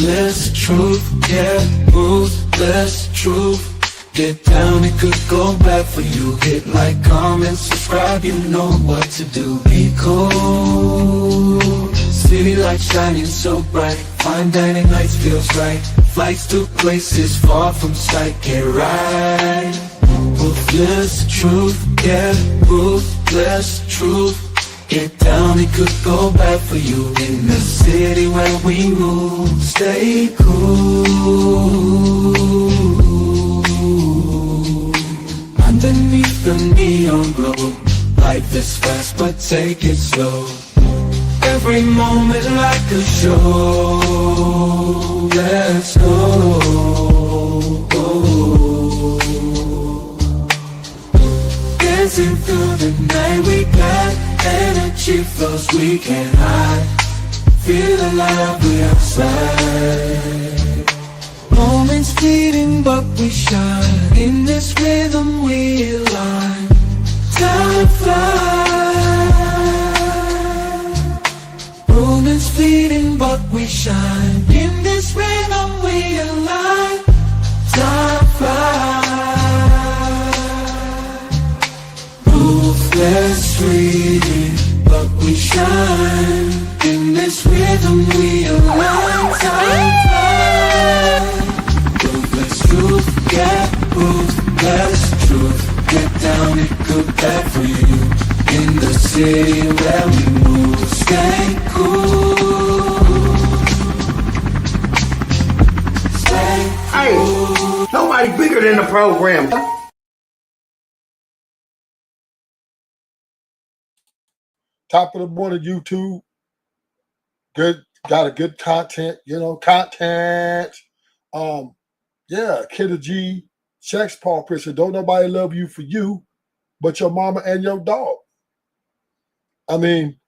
ruthless truth, yeah, ruthless truth. Get down, it could go bad for you. Hit like, comment, subscribe, you know what to do. Be cool. City lights shining so bright. Fine dining nights feels right. Flights to places far from sight. Get right. Ruthless truth, yeah, ruthless truth. Get down, it could go bad for you. In the city where we move, stay cool. Underneath the neon glow, life is fast but take it slow. Every moment like a show. Let's go. Dancing through the night, we got energy flows we can't hide. Feel alive, we outside. Moments fleeting but we shine. In this rhythm we align. Time flies. Moments fleeting but we shine. In this rhythm we align. Time flies. Ruthless fleeting but we shine. In this rhythm we align. Time flies. Ruthless truth, yeah, ruthless truth. Get down, it could bad for you. In the city where we move, stay cool. Stay cool. Hey, nobody bigger than the program. Top of the morning, YouTube. Good, got a good content, content. Yeah, Kandra G checks Paul Pritchard. Don't nobody love you for you, but your mama and your dog. I mean,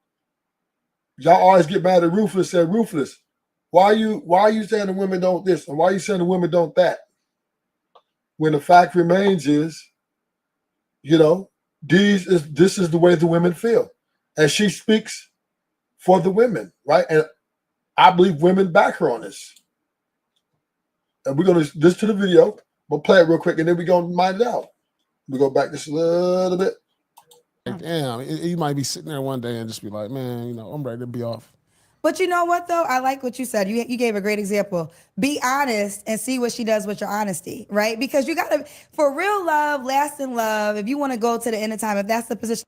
y'all always get mad at Ruthless. Said Ruthless, why are you saying the women don't this and why are you saying the women don't that? When the fact remains is, this is the way the women feel, and she speaks for the women, right? And I believe women back her on this. And we're going to listen to the video. We'll play it real quick, and then we're going to mind it out. We go back just a little bit. Damn, you might be sitting there one day and just be like, man, I'm ready to be off. But you know what, though? I like what you said. You gave a great example. Be honest and see what she does with your honesty, right? Because you got to, for real love, lasting love, if you want to go to the end of time, if that's the position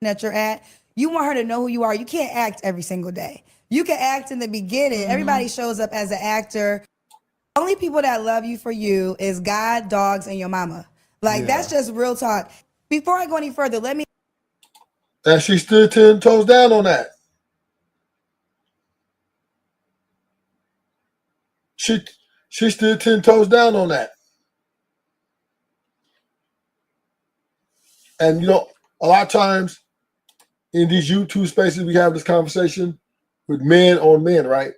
that you're at, you want her to know who you are. You can't act every single day. You can act in the beginning. Mm-hmm. Everybody shows up as an actor. Only people that love you for you is God, dogs, and your mama. That's just real talk. Before I go any further, let me... And she stood 10 toes down on that. She stood 10 toes down on that. And, a lot of times in these YouTube spaces, we have this conversation with men on men, right?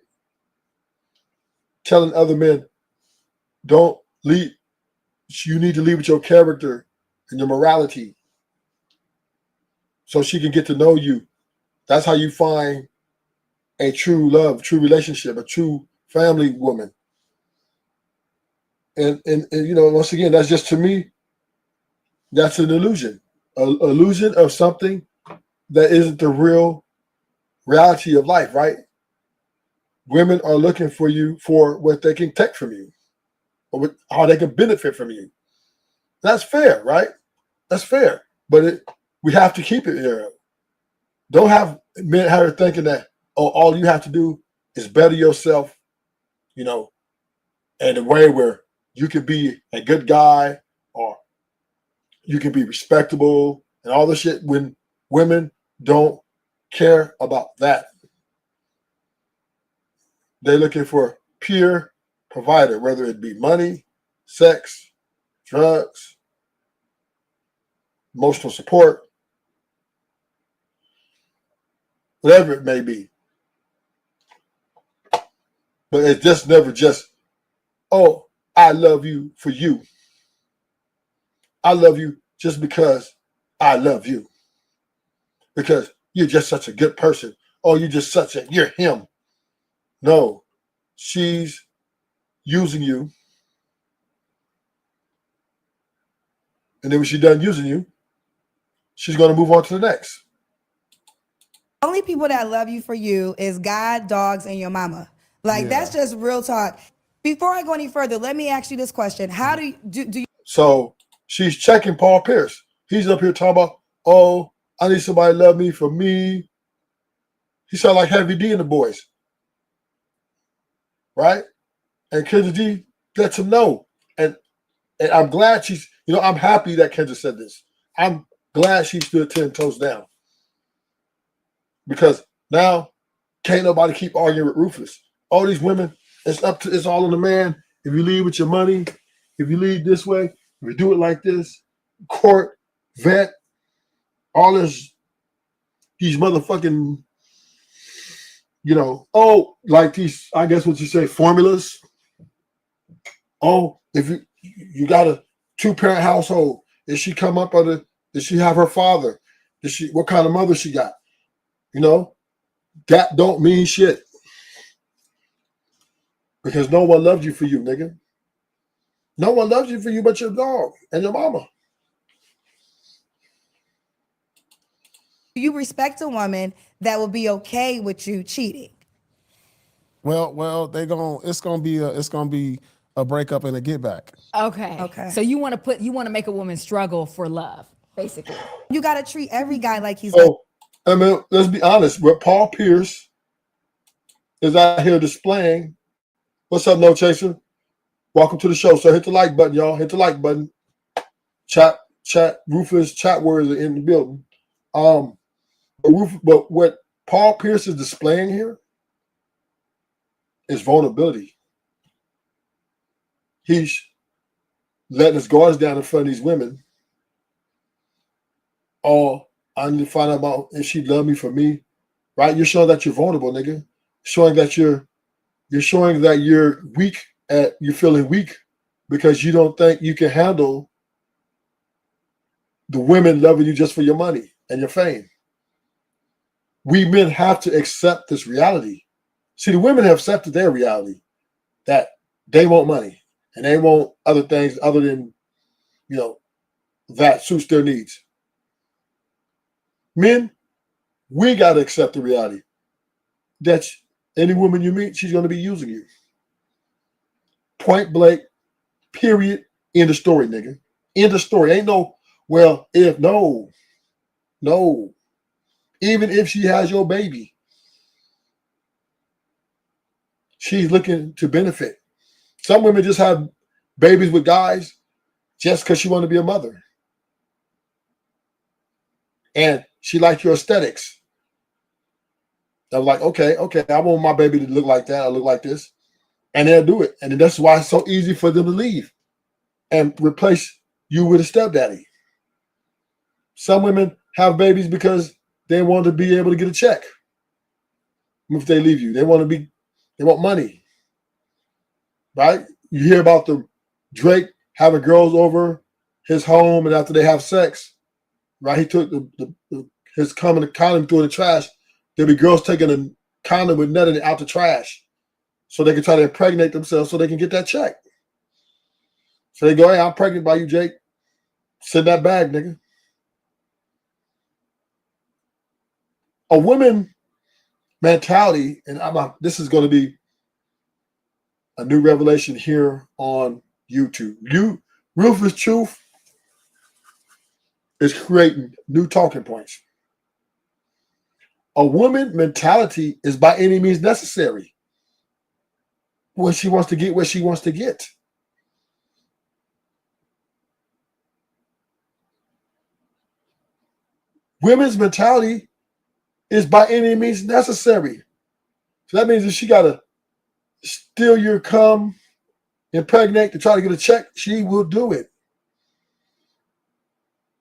Telling other men, don't lead. You need to lead with your character and your morality so she can get to know you. That's how you find a true love, true relationship, a true family woman. And once again, that's just, to me, that's an illusion. An illusion of something that isn't the real reality of life, right? Women are looking for you for what they can take from you or how they can benefit from you. That's fair, right? That's fair. But we have to keep it here. Don't have men have her thinking that, all you have to do is better yourself, in a way where you can be a good guy or you can be respectable and all this shit, when women don't care about that. They're looking for pure provider, whether it be money, sex, drugs, emotional support, whatever it may be. But it's just never just, I love you for you. I love you just because I love you. Because you're just such a good person. You're him. No, she's using you. And then when she's done using you, she's going to move on to the next. Only people that love you for you is God, dogs, and your mama. Like, that's just real talk. Before I go any further, let me ask you this question. How do you So she's checking Paul Pierce. He's up here talking about, oh, I need somebody to love me for me. He sound like Heavy D and the boys. Right? And Kendra G lets him know. And I'm glad she's, I'm happy that Kendra said this. I'm glad she stood 10 toes down. Because now can't nobody keep arguing with Rufus. All these women, it's all on the man. If you leave with your money, if you leave this way, if you do it like this, court, vet, all this, these motherfucking, like these, I guess what you say, formulas. Oh, if you got a 2-parent household, did she come up did she have her father? What kind of mother she got? That don't mean shit. Because no one loves you for you, nigga. No one loves you for you but your dog and your mama. you respect a woman that will be okay with you cheating? Well, it's gonna be a breakup and a get back. Okay. So you want to make a woman struggle for love, basically. You got to treat every guy like he's So, I mean, let's be honest. What Paul Pierce is out here displaying. What's up, No Chaser? Welcome to the show. So hit the like button, y'all. Hit the like button. Chat. Rufus chat words are in the building. But what Paul Pierce is displaying here is vulnerability. He's letting his guards down in front of these women. Oh, I need to find out about if she loved me for me, right? You're showing that you're vulnerable, nigga. Showing that you're showing that you're weak. You're feeling weak because you don't think you can handle the women loving you just for your money and your fame. We men have to accept this reality. See, the women have accepted their reality that they want money and they want other things other than, that suits their needs. Men, we got to accept the reality that any woman you meet, she's going to be using you. Point blank, period, end of story, nigga. End of story. Ain't no, well, if, no. Even if she has your baby, she's looking to benefit. Some women just have babies with guys just because she want to be a mother. And she likes your aesthetics. I'm like, okay, I want my baby to look like that. I look like this. And they'll do it. And that's why it's so easy for them to leave and replace you with a stepdaddy. Some women have babies because they want to be able to get a check. If they leave you, they want money. Right? You hear about the Drake having girls over his home and after they have sex, right? He took his condom through the trash. There'll be girls taking a condom with nothing out the trash so they can try to impregnate themselves so they can get that check. So they go, hey, I'm pregnant by you, Jake. Send that bag, nigga. A woman mentality, and this is going to be a new revelation here on YouTube. Rufus Truth is creating new talking points. A woman mentality is by any means necessary when she wants to get where she wants to get. Women's mentality is by any means necessary. So that means if she got to steal your cum, impregnate to try to get a check, she will do it.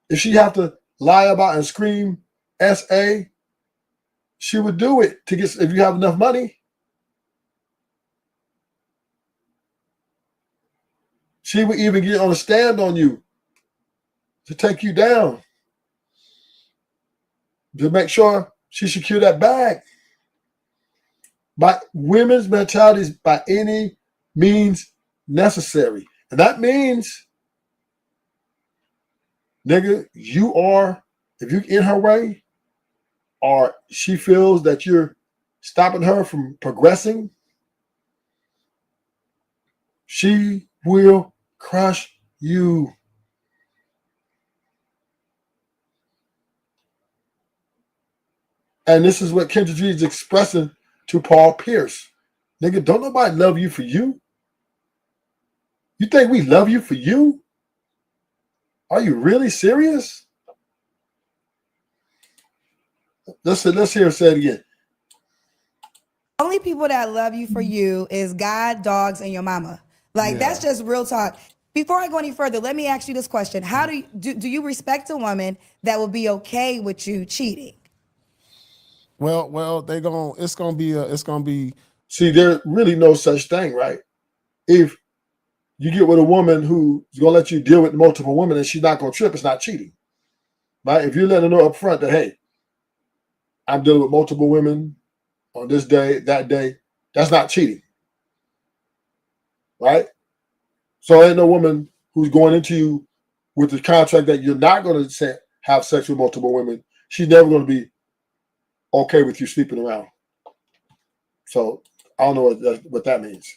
If she have to lie about and scream SA, she would do it to get, if you have enough money. She would even get on a stand on you to take you down, to make sure she secure that bag. by women's mentalities by any means necessary. And that means, nigga, you are, if you're in her way or she feels that you're stopping her from progressing, she will crush you. And this is what Kandra G is expressing to Paul Pierce. Nigga, don't nobody love you for you. You think we love you for you? Are you really serious? Let's hear her say it again. Only people that love you for you is God, dogs, and your mama. Like, that's just real talk. Before I go any further, let me ask you this question. How do you respect a woman that will be okay with you cheating? Well, it's gonna be. See, there's really no such thing, right? If you get with a woman who's gonna let you deal with multiple women and she's not gonna trip, it's not cheating. Right? If you let her know up front that, hey, I'm dealing with multiple women on this day, that day, that's not cheating. Right? So ain't no woman who's going into you with the contract that you're not going to have sex with multiple women. She's never going to be okay with you sleeping around. So I don't know what that means.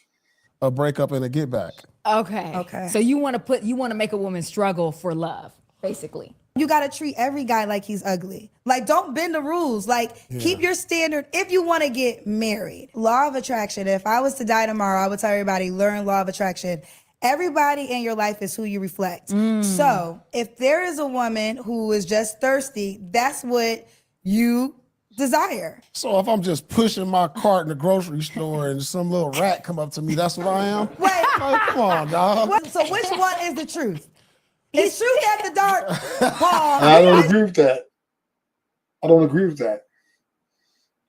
A breakup and a get back. Okay. So you want to make a woman struggle for love, basically. You got to treat every guy like he's ugly. Like, don't bend the rules. Like, keep your standard if you want to get married. Law of attraction. If I was to die tomorrow, I would tell everybody, learn law of attraction. Everybody in your life is who you reflect. So if there is a woman who is just thirsty, that's what you desire. So if I'm just pushing my cart in the grocery store and some little rat come up to me, that's what I am? Wait. Like, come on, dog. So which one is the truth? Is truth after dark, Paul? I don't agree with that. I don't agree with that.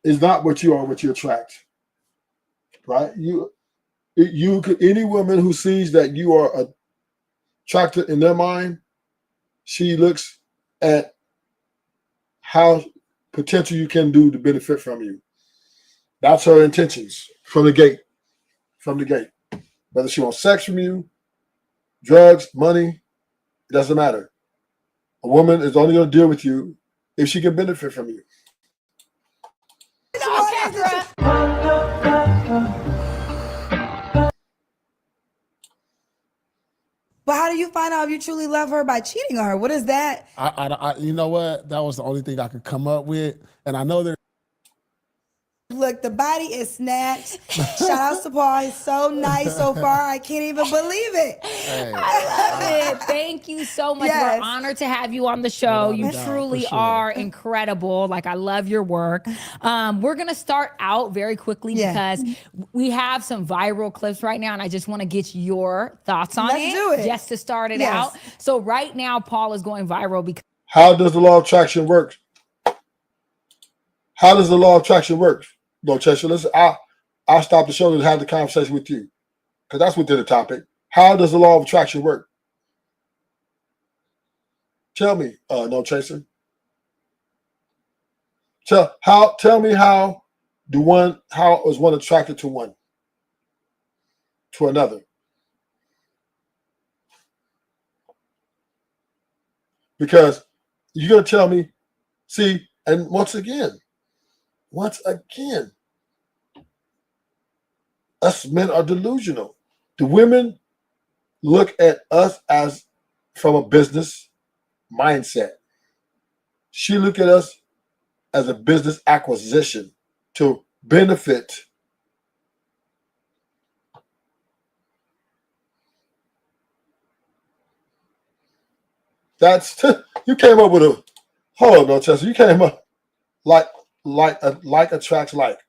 It's not what you are, what you attract. Right? You could, any woman who sees that you are attracted in their mind, she looks at how potential you can do to benefit from you. That's her intentions from the gate. From the gate. Whether she wants sex from you, drugs, money, it doesn't matter. A woman is only going to deal with you if she can benefit from you. But how do you find out if you truly love her by cheating on her? What is that? I you know what? That was the only thing I could come up with. And I know there. Look, the body is snatched. Shout out to Paul. He's so nice so far. I can't even believe it. Hey, I love it. Thank you so much. Yes. We're honored to have you on the show. You truly are incredible. Like, I love your work. We're going to start out very quickly because we have some viral clips right now, and I just want to get your thoughts on Let's do it. just to start it out. So right now, Paul is going viral because... How does the law of attraction work? How does the law of attraction work? No, Chester, listen, I'll stop the show to have the conversation with you because that's within the topic. How does the law of attraction work? Tell me, no chaser. Tell me how is one attracted to another? Because you're gonna tell me, see, and once again, us men are delusional. The women look at us as from a business mindset. She look at us as a business acquisition to benefit. That's you came up with a hold on, no, Chester. You came up like attracts like.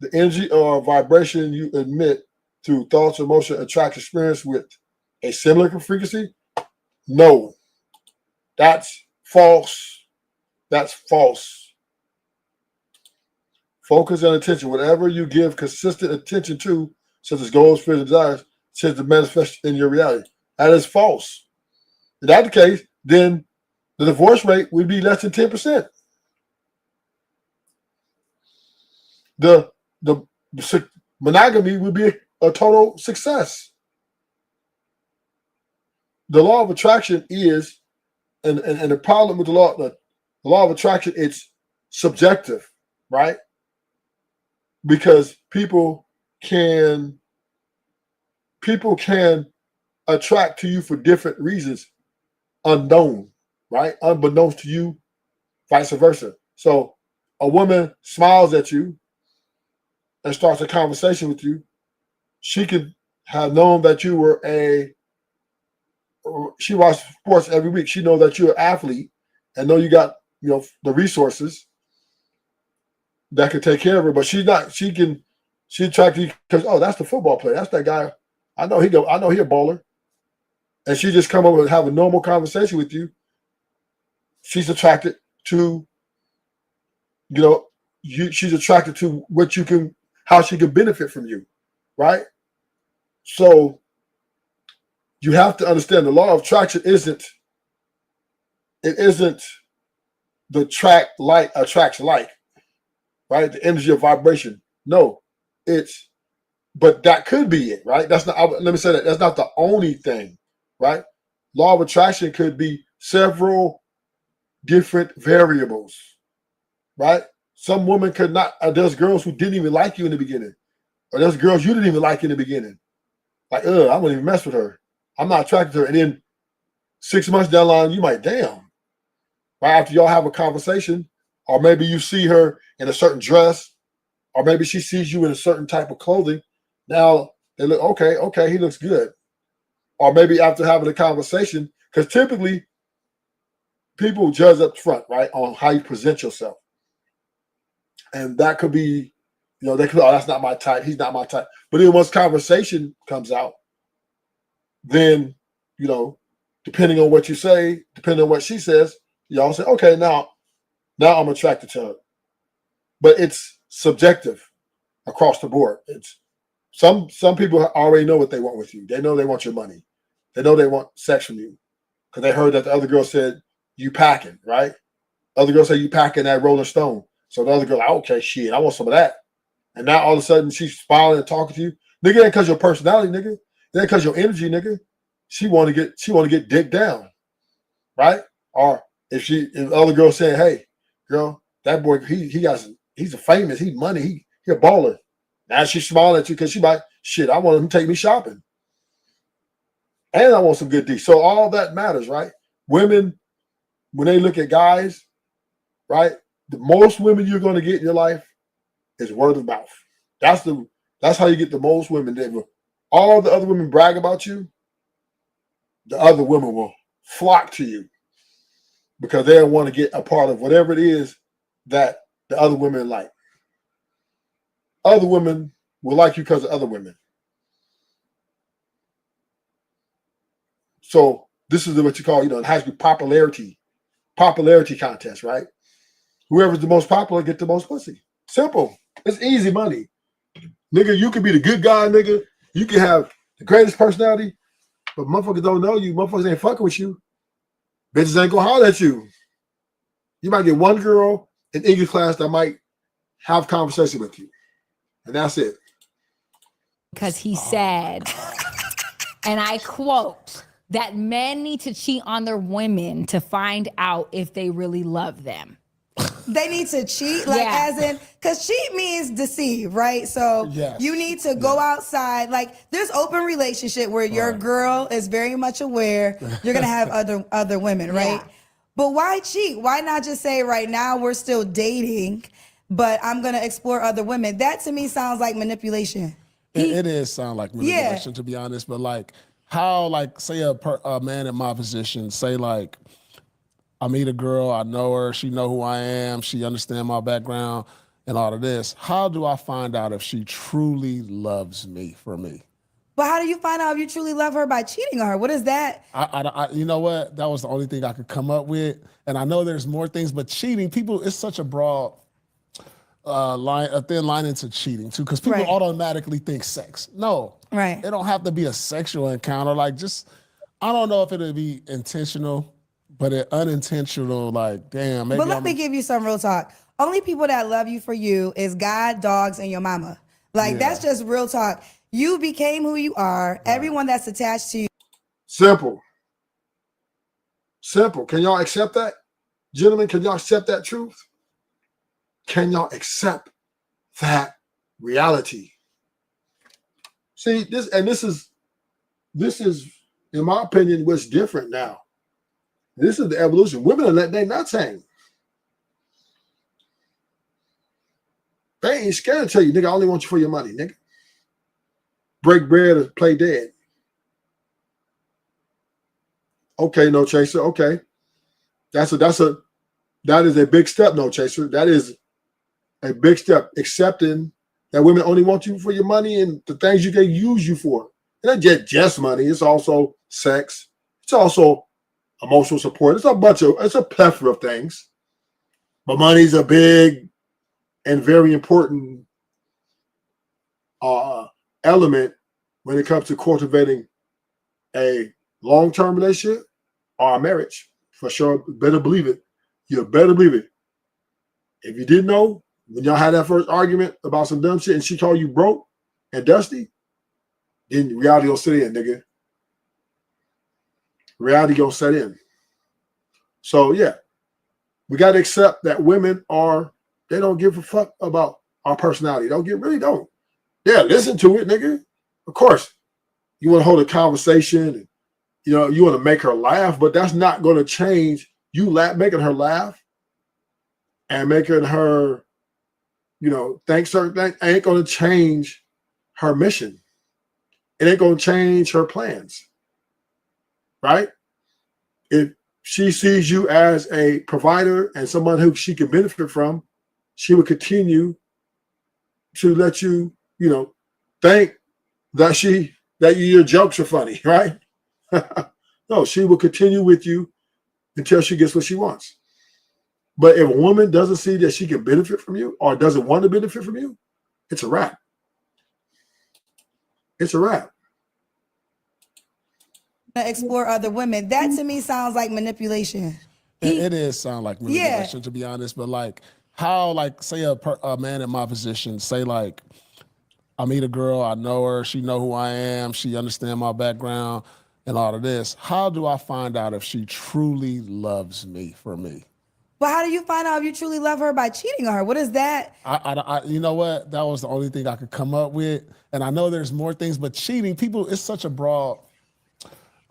The energy or vibration you emit through thoughts, emotion, attracts experience with a similar frequency? No. That's false. That's false. Focus and attention. Whatever you give consistent attention to, such as goals, fears, and desires, tends to manifest in your reality. That is false. If that's the case, then the divorce rate would be less than 10%. monogamy would be a total success. The law of attraction is, and the problem with the law of attraction, it's subjective, right? Because people can attract to you for different reasons, unknown, right? Unbeknownst to you, vice versa. So a woman smiles at you and starts a conversation with you. She could have known that you were she watched sports every week. She knows that you're an athlete and know you got, the resources that can take care of her, but she's not. She attracted you because, oh, that's the football player. That's that guy. I know he a baller. And she just come over and have a normal conversation with you. She's attracted to, she's attracted to how she can benefit from you, right? So you have to understand the law of attraction isn't the like attracts like, right? The energy of vibration. No, but that could be it, right? That's not, let me say that, that's not the only thing, right? Law of attraction could be several different variables, right? Some women could not, there's girls who didn't even like you in the beginning, or there's girls you didn't even like in the beginning. Like, I wouldn't even mess with her. I'm not attracted to her. And then 6 months down the line, you might, damn. Right after y'all have a conversation, or maybe you see her in a certain dress, or maybe she sees you in a certain type of clothing. Now they look, okay, he looks good. Or maybe after having a conversation, because typically people judge up front, right, on how you present yourself. And that could be, they could, oh, that's not my type. He's not my type. But then once conversation comes out, then, depending on what you say, depending on what she says, y'all say, okay, now I'm attracted to her. But it's subjective across the board. It's some people already know what they want with you. They know they want your money. They know they want sex from you because they heard that the other girl said you packing, right? Other girl said you packing that Rolling Stone. So the other girl, like, okay, shit, I want some of that. And now all of a sudden she's smiling and talking to you. Nigga, it ain't because your personality, nigga. It ain't because your energy, nigga. She want to get dick down, right? Or if the other girl saying, hey, girl, that boy, he's a famous, he's money, he a baller. Now she's smiling at you because she might, shit, I want him to take me shopping. And I want some good D. So all that matters, right? Women, when they look at guys, right? The most women you're going to get in your life is word of mouth. That's how you get the most women. All the other women brag about you, the other women will flock to you because they want to get a part of whatever it is that the other women like. Other women will like you because of other women. So this is what you call, in high school, popularity contest, right? Whoever's the most popular get the most pussy. Simple. It's easy money. Nigga, you can be the good guy, nigga. You can have the greatest personality, but motherfuckers don't know you. Motherfuckers ain't fucking with you. Bitches ain't gonna holler at you. You might get one girl in English class that might have conversation with you. And that's it. Because he said, and I quote, that men need to cheat on their women to find out if they really love them. They need to cheat, as in, because cheat means deceive, right? So you need to go outside. Like, there's open relationship where your girl is very much aware you're gonna have other women, right? Yeah. But why cheat? Why not just say, right now we're still dating, but I'm gonna explore other women? That to me sounds like manipulation. It is sound like manipulation, to be honest. But like, how, like, say a man in my position, say like, I meet a girl, I know her, she know who I am, she understand my background and all of this. How do I find out if she truly loves me for me? But how do you find out if you truly love her? By cheating on her? What is that? I you know what? That was the only thing I could come up with. And I know there's more things, but cheating, it's such a broad a thin line into cheating too, because people automatically think sex. No, it don't have to be a sexual encounter. Like, just, I don't know if it'll be intentional, but it unintentional, like, damn. Maybe but let me give you some real talk. Only people that love you for you is God, dogs, and your mama. Like that's just real talk. You became who you are. Right. Everyone that's attached to you. Simple. Simple. Can y'all accept that? Gentlemen, can y'all accept that truth? Can y'all accept that reality? See, this is, in my opinion, what's different now. This is the evolution. Women are letting their nuts hang. They ain't scared to tell you, nigga, I only want you for your money, nigga. Break bread or play dead. Okay, no chaser. Okay. That is a big step, no chaser. That is a big step, accepting that women only want you for your money and the things you can use you for. And not just money. It's also sex. It's also emotional support. It's a plethora of things. But money's a big and very important element when it comes to cultivating a long-term relationship or a marriage. For sure, better believe it. You better believe it. If you didn't know, when y'all had that first argument about some dumb shit and she called you broke and dusty, then reality will set in, nigga. Reality gonna set in. So yeah, we gotta accept that women they don't give a fuck about our personality. Really don't. Yeah, listen to it, nigga. Of course, you want to hold a conversation and you want to make her laugh, but that's not going to change. Making her laugh and making her, think certain things ain't going to change her mission. It ain't going to change her plans, right? If she sees you as a provider and someone who she can benefit from, she will continue to let you, think that your jokes are funny, right? No, she will continue with you until she gets what she wants. But if a woman doesn't see that she can benefit from you or doesn't want to benefit from you, it's a wrap. It's a wrap. Explore other women. That to me sounds like manipulation. It is sound like manipulation, to be honest. But like, how, like, say a man in my position, say like, I meet a girl, I know her, she know who I am, she understand my background and all of this. How do I find out if she truly loves me for me? Well, how do you find out if you truly love her? By cheating on her? What is that? You know what? That was the only thing I could come up with. And I know there's more things, but cheating, it's such a broad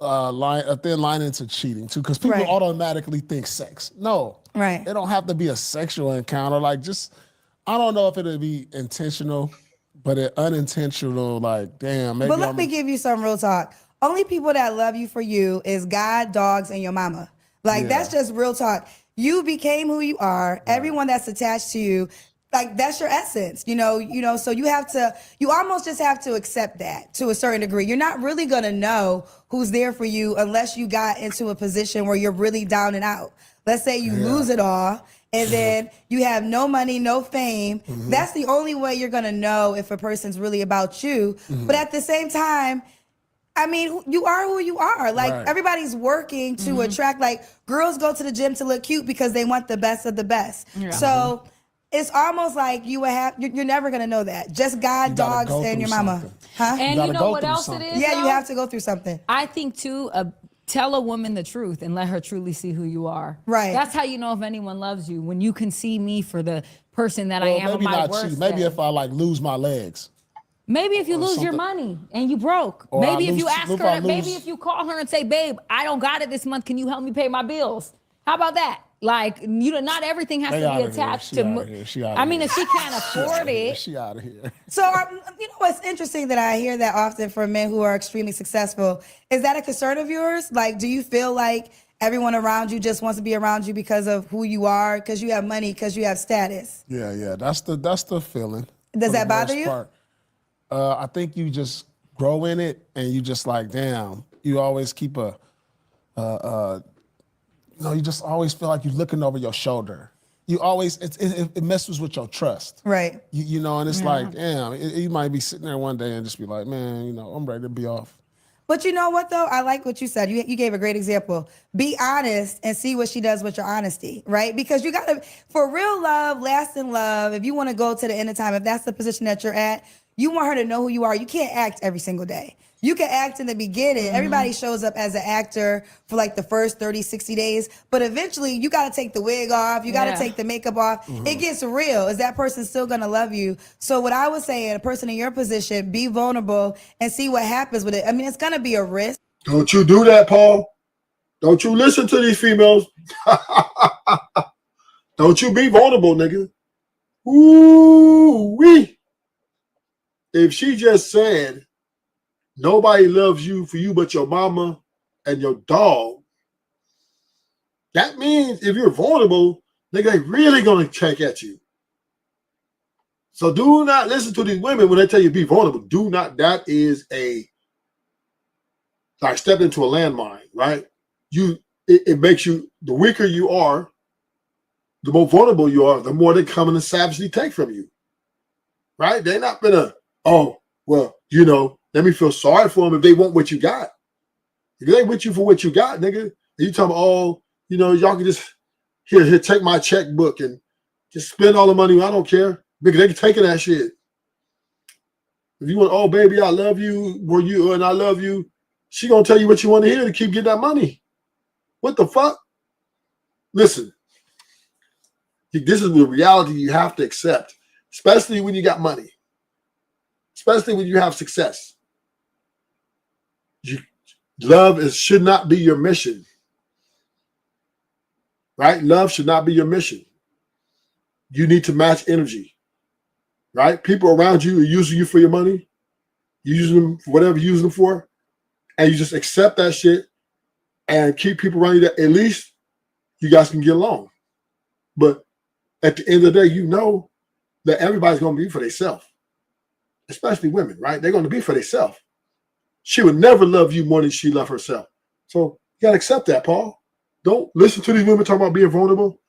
a thin line into cheating too, because people automatically think sex. No, it don't have to be a sexual encounter. Like, I don't know if it'll be intentional, but unintentional. Like, damn. Maybe. But let me give you some real talk. Only people that love you for you is God, dogs, and your mama. Like, that's just real talk. You became who you are. Right. Everyone that's attached to you, like, that's your essence, so you almost just have to accept that to a certain degree. You're not really going to know who's there for you unless you got into a position where you're really down and out. Let's say you lose it all and then you have no money, no fame. Mm-hmm. That's the only way you're going to know if a person's really about you. Mm-hmm. But at the same time, I mean, you are who you are. Like, everybody's working to attract, like, girls go to the gym to look cute because they want the best of the best. Yeah. So it's almost like you're never going to know that. Just God, dogs, and your mama. Something. Huh? And you know what else it is? Yeah, you have to go through something. I think, too, tell a woman the truth and let her truly see who you are. Right. That's how you know if anyone loves you, when you can see me for the person that I am. Maybe my not worst cheat. Maybe if I, like, lose my legs. Maybe if you lose your money and you broke. Or maybe if you ask her, maybe if you call her and say, babe, I don't got it this month. Can you help me pay my bills? How about that? Like, not everything has to be attached to. I mean, if she can't afford it. She out of here. So, what's interesting that I hear that often from men who are extremely successful, is that a concern of yours? Like, do you feel like everyone around you just wants to be around you because of who you are, because you have money, because you have status? Yeah. That's the feeling. Does that bother you? I think you just grow in it and you just like, damn, you always keep you just always feel like you're looking over your shoulder. You always, it messes with your trust. Right. And it's like, damn, you might be sitting there one day and just be like, man, I'm ready to be off. But you know what, though? I like what you said. You gave a great example. Be honest and see what she does with your honesty, right? Because you got to, for real love, lasting love, if you want to go to the end of time, if that's the position that you're at, You want her to know who you are. You can't act every single day. You can act in the beginning. Everybody shows up as an actor for like the first 30, 60 days. But eventually, you got to take the wig off. You got to take the makeup off. It gets real. Is that person still going to love you? So what I would say, a person in your position, be vulnerable and see what happens with it. I mean, it's going to be a risk. Don't you do that, Paul. Don't you listen to these females. Don't you be vulnerable, nigga. Ooh-wee. If she just said, nobody loves you for you but your mama and your dog, that means if you're vulnerable, nigga, they really gonna check at you. So do not listen to these women when they tell you be vulnerable. Do not. That is like step into a landmine, right? It makes you, the weaker you are, the more vulnerable you are, the more they come in and savagely take from you, right? They're not gonna, oh, well, let me feel sorry for them if they want what you got. If they with you for what you got, nigga, and you talking about, oh, y'all can just, here, take my checkbook and just spend all the money. I don't care. Because they can take that shit. If you want, oh, baby, I love you, and I love you, she gonna tell you what you want to hear to keep getting that money. What the fuck? Listen, this is the reality you have to accept, especially when you got money, especially when you have success. Love should not be your mission, right? Love should not be your mission. You need to match energy, right? People around you are using you for your money. You use them for whatever you use them for, and you just accept that shit and keep people around you that at least you guys can get along. But at the end of the day, you know that everybody's going to be for themselves, especially women, right? They're going to be for themselves. She would never love you more than she loved herself. So you got to accept that, Paul. Don't listen to these women talking about being vulnerable.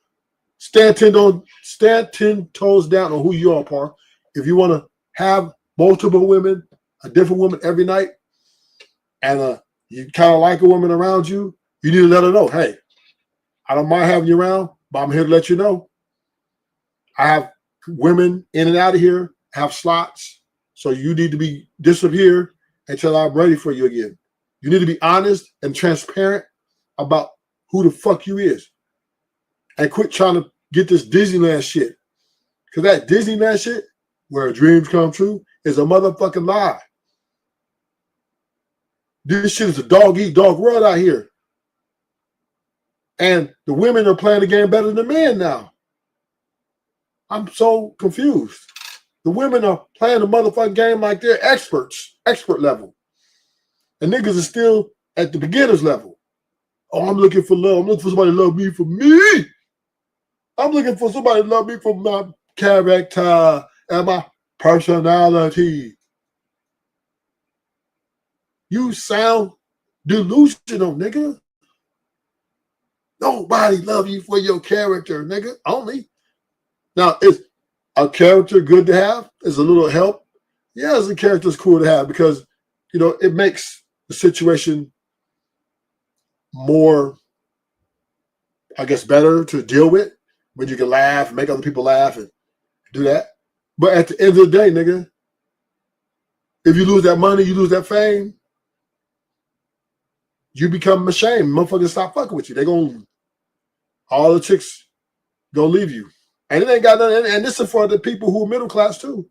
Stand 10 toes down on who you are, Paul. If you want to have multiple women, a different woman every night, and you kind of like a woman around you, you need to let her know, hey, I don't mind having you around, but I'm here to let you know. I have women in and out of here, have slots, so you need to disappear until I'm ready for you again. You need to be honest and transparent about who the fuck you is. And quit trying to get this Disneyland shit. Because that Disneyland shit, where dreams come true, is a motherfucking lie. This shit is a dog-eat-dog world out here. And the women are playing the game better than the men now. I'm so confused. The women are playing the motherfucking game like they're experts, expert level. And niggas are still at the beginner's level. Oh, I'm looking for love. I'm looking for somebody to love me for me. I'm looking for somebody to love me for my character and my personality. You sound delusional, nigga. Nobody love you for your character, nigga. Only. Now, is a character good to have? Is a little help? Yeah, as a character is cool to have because, it makes the situation more, I guess, better to deal with when you can laugh, make other people laugh and do that. But at the end of the day, nigga, if you lose that money, you lose that fame, you become ashamed. Motherfuckers stop fucking with you. All the chicks gonna leave you. And it ain't got nothing, and this is for the people who are middle class too.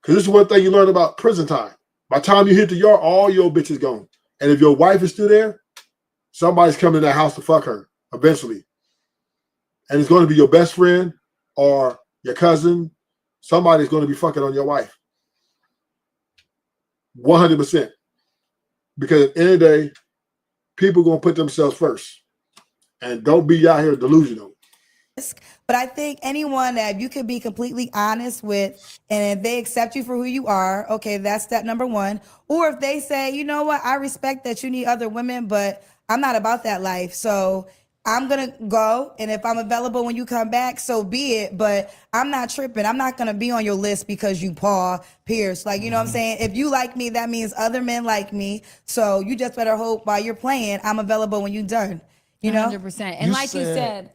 Because this is one thing you learn about prison time. By the time you hit the yard, all your bitches gone. And if your wife is still there, somebody's coming to that house to fuck her eventually. And it's going to be your best friend or your cousin. Somebody's going to be fucking on your wife. 100%. Because at the end of the day, people are going to put themselves first. And don't be out here delusional. But I think anyone that you can be completely honest with, and if they accept you for who you are, okay, that's step number one. Or if they say, you know what, I respect that you need other women, but I'm not about that life. So I'm going to go. And if I'm available when you come back, so be it. But I'm not tripping. I'm not going to be on your list because you Paul Pierce. Like, you know what I'm saying? If you like me, that means other men like me. So you just better hope while you're playing, I'm available when you're done. 100%. And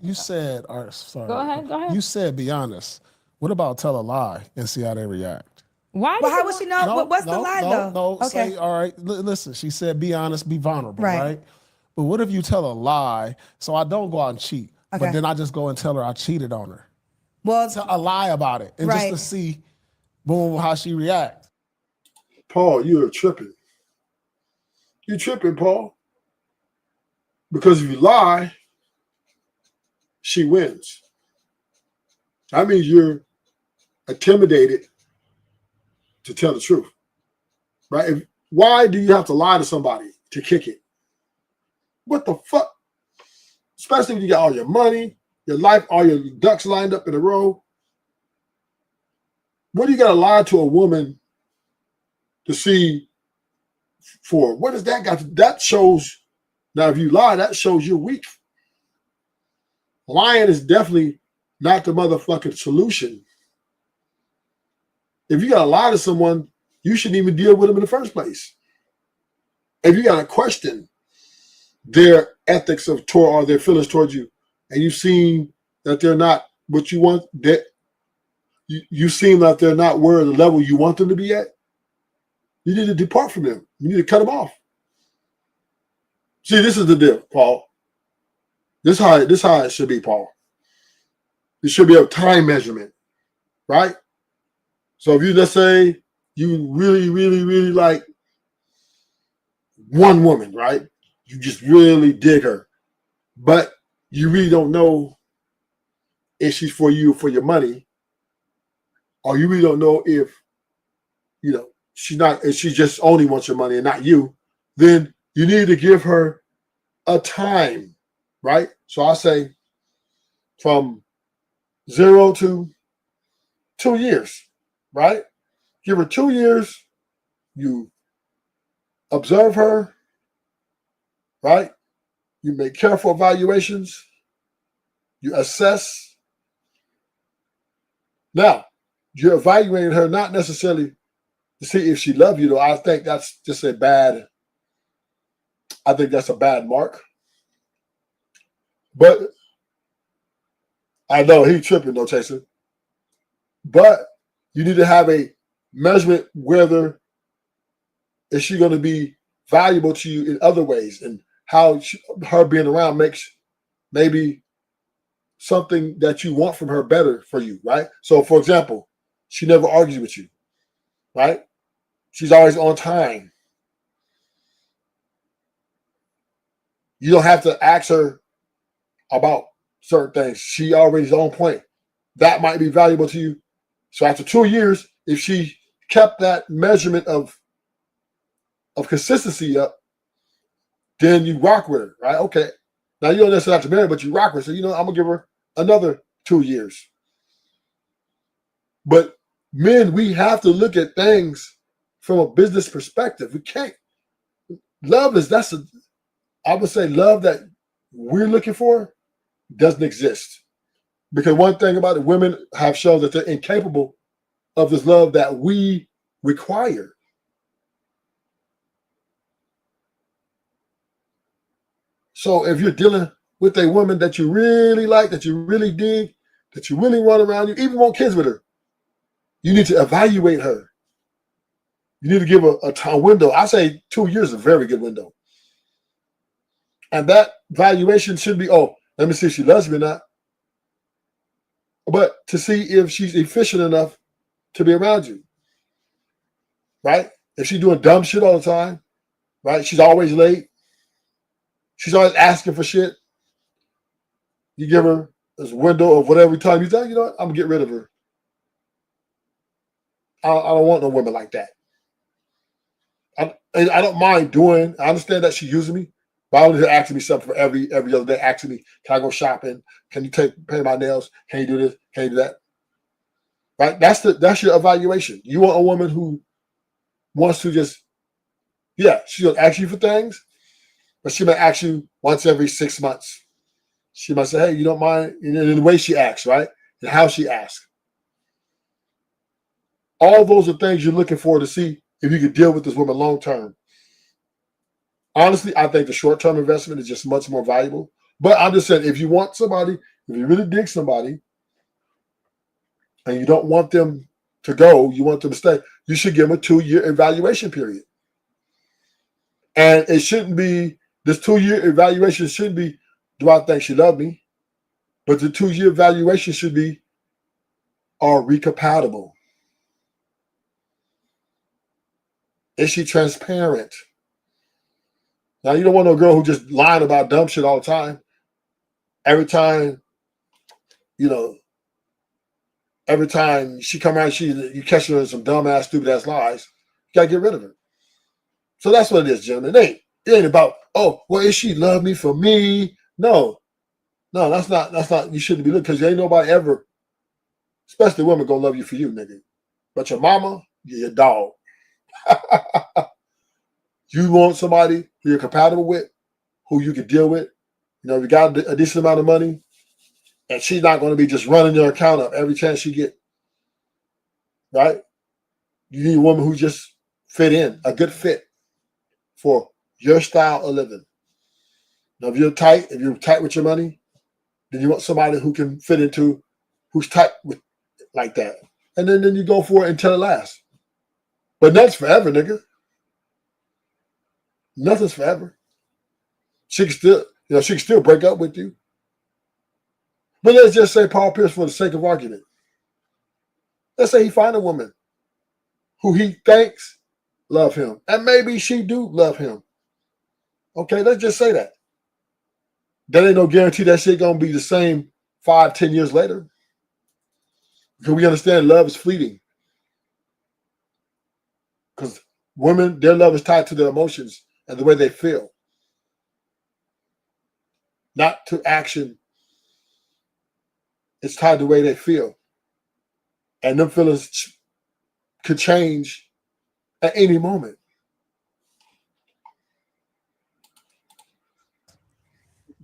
you said, sorry. Go ahead. You said, be honest. What about tell a lie and see how they react? Why? Well, how would she know? What's the lie though? No. Okay. Say, all right, listen, she said be honest, be vulnerable, Right. right? But what if you tell a lie? So I don't go out and cheat, Okay. but then I just go and tell her I cheated on her. Well, Tell a lie about it, and right. just to see, boom, how she reacts. Paul, you're tripping. You're tripping, Paul. Because if you lie, she wins. That means you're intimidated to tell the truth, right? Why do you have to lie to somebody to kick it? What the fuck? Especially when you got all your money, your life, all your ducks lined up in a row. What do you got to lie to a woman to see for? What does that got to? That shows. Now, if you lie, that shows you're weak. Lying is definitely not the motherfucking solution. If you got to lie to someone, you shouldn't even deal with them in the first place. If you got to question their ethics of or their feelings towards you, and you've seen that they're not what you want, that you seem like they're not where the level you want them to be at, you need to depart from them. You need to cut them off. See, this is the deal, Paul. This how it should be, Paul. It should be a time measurement, right? So if you, let's say you really, really, really like one woman, right? You just really dig her, but you really don't know if she's for you for your money, or you really don't know if, she's not, if she just only wants your money and not you, then you need to give her a time, right? So I say from 0 to 2 years, right? Give her 2 years. You observe her, right? You make careful evaluations. You assess. Now, you're evaluating her not necessarily to see if she loves you, though. I think that's just a bad mark. But I know he tripping, though, Chaser. But you need to have a measurement whether is she going to be valuable to you in other ways, and how her being around makes maybe something that you want from her better for you, right? So, for example, she never argues with you, right? She's always on time. You don't have to ask her about certain things. She already is on point. That might be valuable to you. So after 2 years, if she kept that measurement of consistency up, then you rock with her, right? Okay. Now you don't necessarily have to marry, but you rock with her. So, I'm gonna give her another 2 years. But men, we have to look at things from a business perspective. We can't. Love is I would say love that we're looking for doesn't exist. Because one thing about it, women have shown that they're incapable of this love that we require. So if you're dealing with a woman that you really like, that you really dig, that you really want around you, even want kids with her, you need to evaluate her. You need to give a time window. I say 2 years is a very good window. And that valuation should be, let me see if she loves me or not. But to see if she's efficient enough to be around you, right? If she's doing dumb shit all the time, right? She's always late. She's always asking for shit. You give her this window of whatever time you think, you know what? I'm going to get rid of her. I don't want no women like that. I don't mind doing, I understand that she's using me, but I don't need her asking me something for every other day, asking me, can I go shopping? Can you pay my nails? Can you do this? Can you do that? Right? That's your evaluation. You want a woman who wants to just, she's going to ask you for things, but she might ask you once every 6 months. She might say, hey, you don't mind, in the way she acts, right? And how she asks. All those are things you're looking for to see if you can deal with this woman long term. Honestly, I think the short-term investment is just much more valuable. But I'm just saying, if you want somebody, if you really dig somebody, and you don't want them to go, you want them to stay, you should give them a 2-year evaluation period. And it shouldn't be, this 2-year evaluation shouldn't be, do I think she loved me? But the 2-year evaluation should be, are we compatible? Is she transparent? Now, you don't want no girl who just lying about dumb shit all the time. Every time, every time she come around, you catch her in some dumb-ass, stupid-ass lies. You got to get rid of her. So that's what it is, gentlemen. It ain't about, oh, well, is she love me for me? No, that's not, you shouldn't be looking, because ain't nobody ever, especially women, gonna love you for you, nigga. But your mama, you're your dog. You want somebody who you're compatible with, who you can deal with. If you got a decent amount of money, and she's not going to be just running your account up every chance she get, right? You need a woman who just fit in, a good fit for your style of living. Now, if you're tight with your money, then you want somebody who can fit into, who's tight with like that. And then you go for it until it lasts. But nothing's forever, nigga. Nothing's forever. She can still break up with you. But let's just say Paul Pierce, for the sake of argument. Let's say he find a woman who he thinks love him. And maybe she do love him. Okay, let's just say that. That ain't no guarantee that shit gonna be the same 5-10 years later. Because we understand love is fleeting. Because women, their love is tied to their emotions and the way they feel. Not to action. It's tied to the way they feel. And them feelings could change at any moment.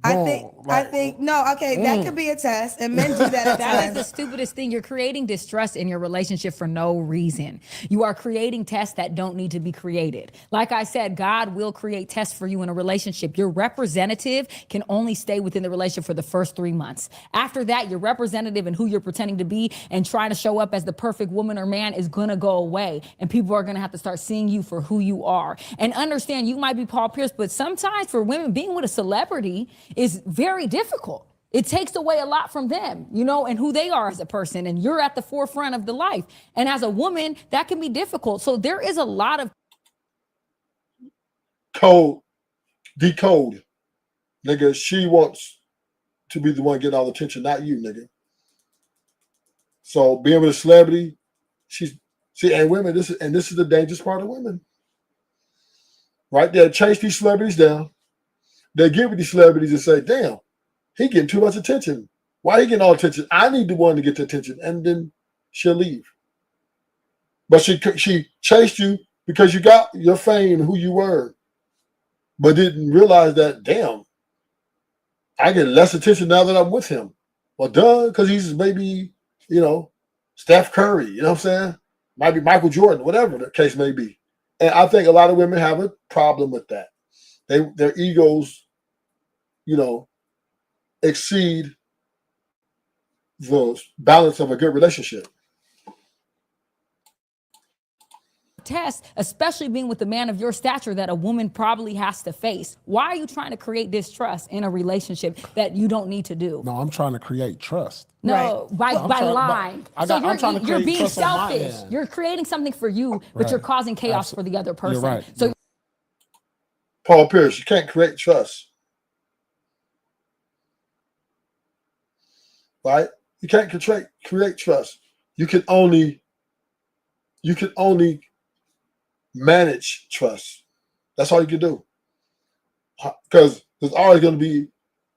I think no, okay, that could be a test, and men do that at That is times. the stupidest thing. You're creating distrust in your relationship for no reason. You are creating tests that don't need to be created. Like I said, God will create tests for you in a relationship. Your representative can only stay within the relationship for the first 3 months. After that, your representative and who you're pretending to be and trying to show up as the perfect woman or man is gonna go away, and people are gonna have to start seeing you for who you are. And understand, you might be Paul Pierce, but sometimes for women, being with a celebrity is very difficult. It takes away a lot from them, and who they are as a person, and you're at the forefront of the life. And as a woman, that can be difficult. So there is a lot of decode. Nigga, she wants to be the one getting all the attention, not you, nigga. So being with a celebrity, and women, this is the dangerous part of women. Right there, chase these celebrities down. They get with these celebrities and say, damn, he getting too much attention. Why he getting all attention? I need the one to get the attention. And then she'll leave. But she chased you because you got your fame, who you were, but didn't realize that, damn, I get less attention now that I'm with him. Well, duh, because he's maybe, Steph Curry, you know what I'm saying? Might be Michael Jordan, whatever the case may be. And I think a lot of women have a problem with that. Their egos, exceed the balance of a good relationship. test, especially being with a man of your stature that a woman probably has to face. Why are you trying to create distrust in a relationship that you don't need to do? No, I'm trying to create trust. No, by lying. You're being selfish. You're creating something for you, but you're causing chaos for the other person. You're right. So Paul Pierce, you can't create trust. Right? You can't create trust. You can only manage trust. That's all you can do. Because there's always going to be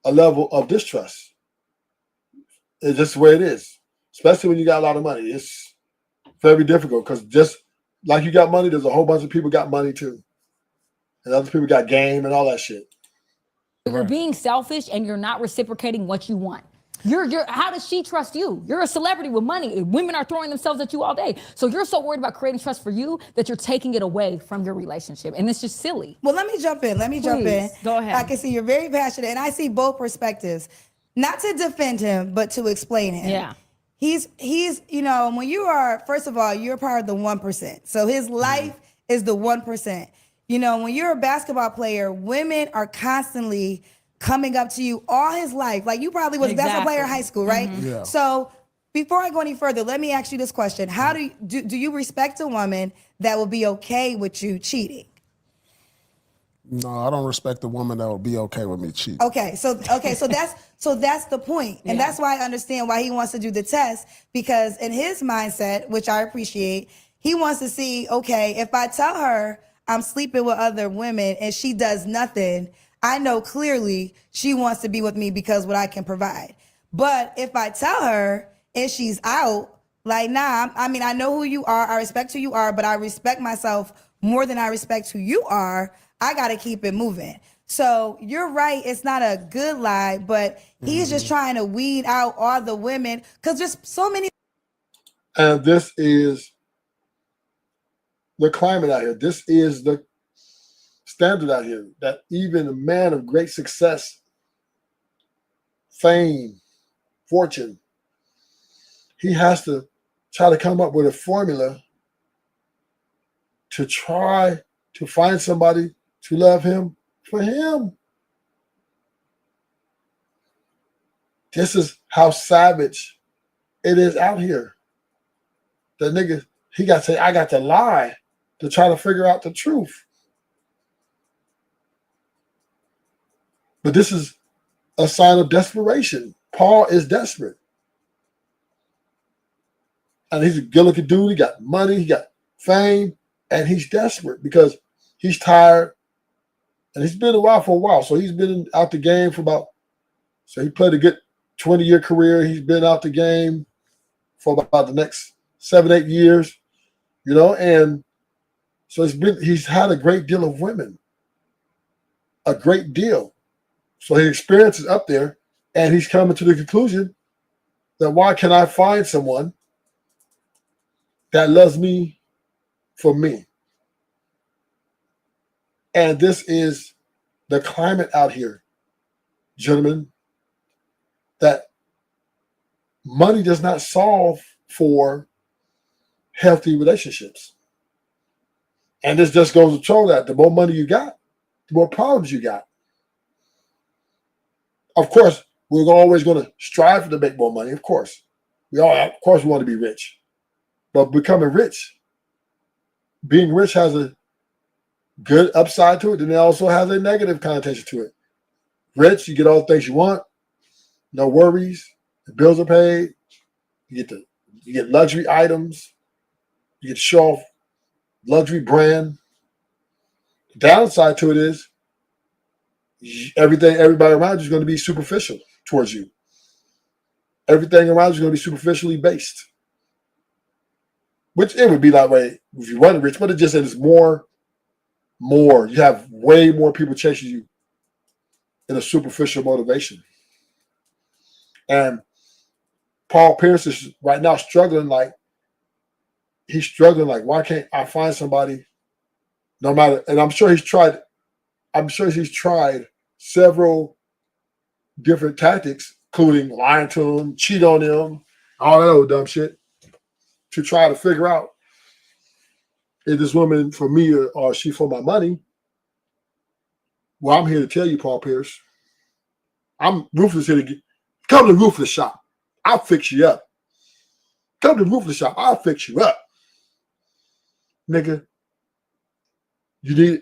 a level of distrust. It's just the way it is. Especially when you got a lot of money. It's very difficult because just like you got money, there's a whole bunch of people got money too. And other people got game and all that shit. You're being selfish and you're not reciprocating what you want. How does she trust you? You're a celebrity with money. Women are throwing themselves at you all day. So you're so worried about creating trust for you that you're taking it away from your relationship. And it's just silly. Well, let me jump in. Go ahead. I can see you're very passionate and I see both perspectives. Not to defend him, but to explain him. Yeah. he's you know, when you are, first of all, you're part of the 1%. So his life is the 1%. You know, when you're a basketball player, women are constantly coming up to you all his life. Like you probably was a basketball player in high school, right? Yeah. So before I go any further, let me ask you this question. How do you respect a woman that will be okay with you cheating? No, I don't respect the woman that will be okay with me cheating. Okay, so that's the point. And that's why I understand why he wants to do the test, because in his mindset, which I appreciate, he wants to see, okay, if I tell her I'm sleeping with other women and she does nothing, I know clearly she wants to be with me because what I can provide. But if I tell her and she's out, like, nah, I mean, I know who you are, I respect who you are, but I respect myself more than I respect who you are, I got to keep it moving. So you're right. It's not a good lie, but he's just trying to weed out all the women because there's so many. And this is the climate out here. This is the standard out here, that even a man of great success, fame, fortune, he has to try to come up with a formula to try to find somebody to love him for him. This is how savage it is out here. The nigga, he got to say, I got to lie to try to figure out the truth. But this is a sign of desperation. Paul is desperate. And he's a good-looking dude. He got money, he got fame, and he's desperate because he's tired. And he's been for a while. So he's been out the game so he played a good 20-year career. He's been out the game for about the next 7-8 years, you know, and so he's had a great deal of women. A great deal. So his experience is up there, and he's coming to the conclusion that why can I find someone that loves me for me? And this is the climate out here, gentlemen, that money does not solve for healthy relationships. And this just goes to show that the more money you got, the more problems you got. Of course, we're always going to strive to make more money. Of course, we want to be rich, but becoming rich, being rich has a good upside to it, and it also has a negative connotation to it. Rich, you get all the things you want, no worries, the bills are paid, you get luxury items, you get to show off luxury brand. The downside to it is everybody around you is going to be superficial towards you. Everything around you is going to be superficially based. Which it would be that way if you weren't rich, but it just is more. You have way more people chasing you in a superficial motivation. And Paul Pierce is right now struggling like, why can't I find somebody no matter, and I'm sure he's tried several different tactics, including lying to him, cheat on him, all that old dumb shit, to try to figure out, is this woman for me or is she for my money? Well, I'm here to tell you, Paul Pierce, I'm Ruthless here to come to Ruthless shop. I'll fix you up. Come to Ruthless shop. I'll fix you up. Nigga,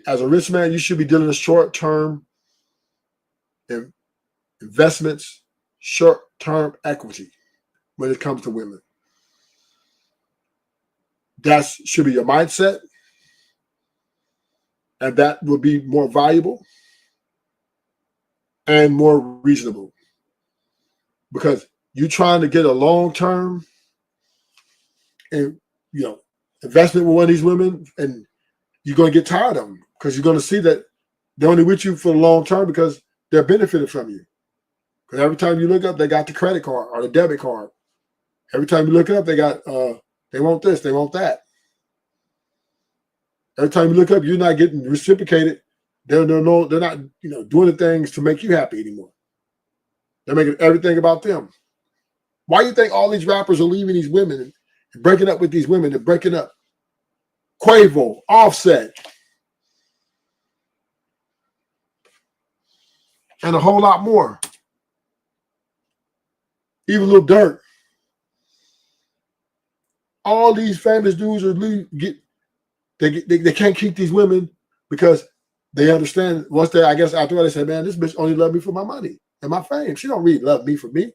as a rich man, you should be dealing with short-term investments, short-term equity when it comes to women. That should be your mindset, and that will be more valuable and more reasonable, because you're trying to get a long-term investment with one of these women, and you're going to get tired of them because you're going to see that they're only with you for the long term because they're benefiting from you. Because every time you look up, they got the credit card or the debit card. Every time you look up, they got they want this, they want that. Every time you look up, you're not getting reciprocated. They're not doing the things to make you happy anymore. They're making everything about them. Why do you think all these rappers are leaving these women and breaking up with these women and breaking up? Quavo, Offset, and a whole lot more. Even Lil Durk. All these famous dudes are they can't keep these women because they understand once they, I guess after all, they say, man, this bitch only love me for my money and my fame. She don't really love me for me.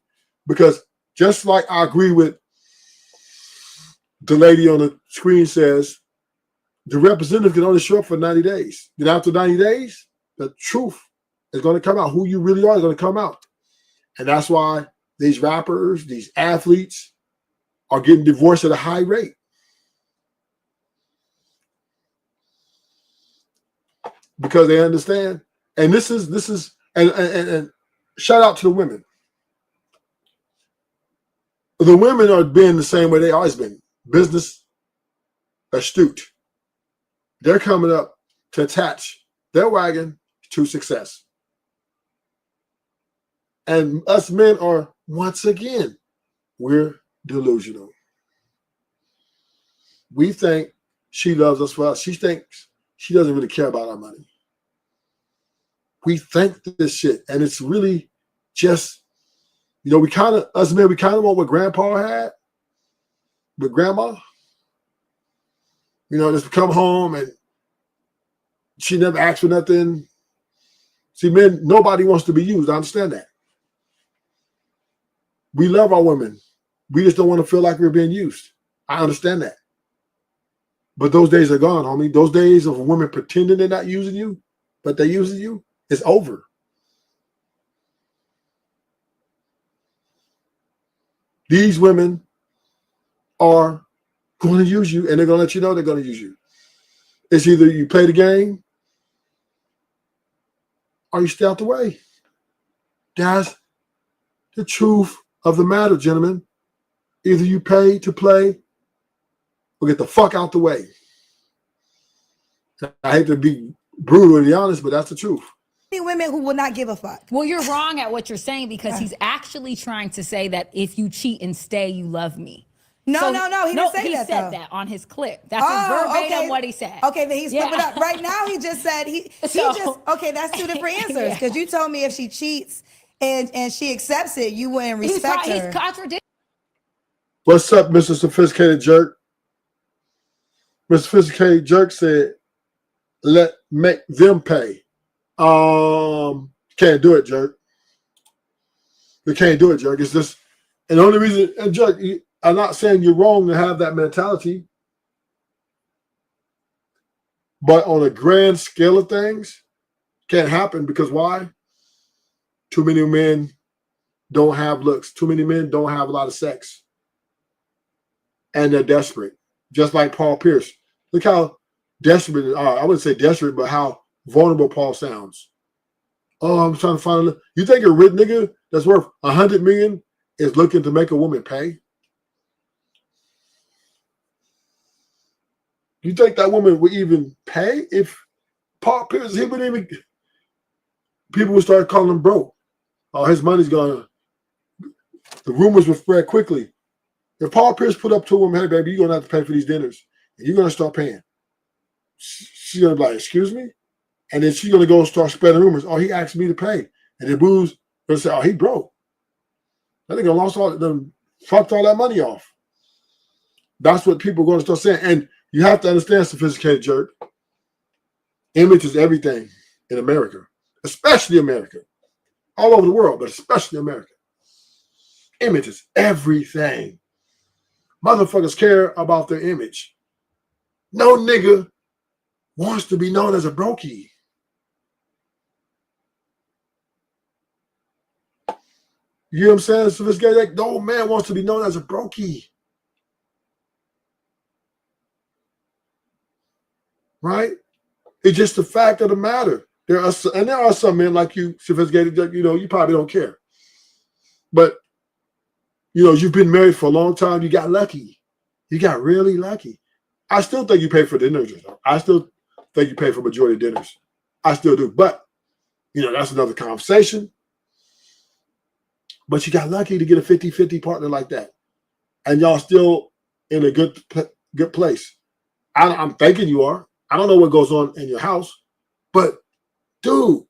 Because just like I agree with the lady on the screen says, the representative can only show up for 90 days. Then after 90 days, the truth is going to come out. Who you really are is going to come out. And that's why these rappers, these athletes are getting divorced at a high rate. Because they understand. And this is and shout out to the women. The women are being the same way they always been. Business astute. They're coming up to attach their wagon to success. And us men are, once again, we're delusional. We think she loves us for us. She thinks she doesn't really care about our money. We think this shit. And it's really just, you know, us men, we kind of want what grandpa had with grandma. You know, just come home and she never asked for nothing. See, men, nobody wants to be used. I understand that. We love our women. We just don't want to feel like we're being used. I understand that. But those days are gone, homie. Those days of women pretending they're not using you, but they're using you, it's over. These women are going to use you, and they're going to let you know they're going to use you. It's either you play the game or you stay out the way. That's the truth of the matter, gentlemen. Either you pay to play or get the fuck out the way. I hate to be brutal and be honest, but that's the truth. Women who will not give a fuck. Well, you're wrong at what you're saying because he's actually trying to say that if you cheat and stay, you love me. No, he didn't say that. He said that on his clip. That's verbatim what he said. Okay, then he's flipping up. Right now, he just said okay, that's two different answers. Because you told me if she cheats and she accepts it, you wouldn't respect her. He's contradicting. What's up, Mr. Sophisticated Jerk? Mr. Sophisticated Jerk said, make them pay. Can't do it, Jerk. You can't do it, Jerk. It's just, and the only reason, and Jerk, I'm not saying you're wrong to have that mentality, but on a grand scale of things, can't happen because why? Too many men don't have looks. Too many men don't have a lot of sex. And they're desperate. Just like Paul Pierce. Look how desperate, I wouldn't say desperate, but how vulnerable Paul sounds. Oh, I'm trying to find a, you think a rich nigga that's worth $100 million is looking to make a woman pay? You think that woman would even pay if Paul Pierce, he wouldn't even, people would start calling him broke. Oh, his money's gone. The rumors would spread quickly. If Paul Pierce put up to a woman, hey, baby, you're going to have to pay for these dinners. And you're going to start paying. She's going to be like, excuse me? And then she's going to go and start spreading rumors. Oh, he asked me to pay. And then Boo's going to say, oh, he broke. That nigga lost all, them, fucked all that money off. That's what people are going to start saying. And you have to understand, Sophisticated Jerk, image is everything in America, especially America. All over the world, but especially America. Image is everything. Motherfuckers care about their image. No nigga wants to be known as a brokey. You know what I'm saying? So this guy, like, no man wants to be known as a brokey. Right? It's just the fact of the matter. There are some men like you, Sophisticated, that, you know, you probably don't care. But, you know, you've been married for a long time. You got lucky. You got really lucky. I still think you pay for dinners. I still think you pay for majority of dinners. I still do. But, you know, that's another conversation. But you got lucky to get a 50-50 partner like that. And y'all still in a good place. I'm thinking you are. I don't know what goes on in your house. But, dude,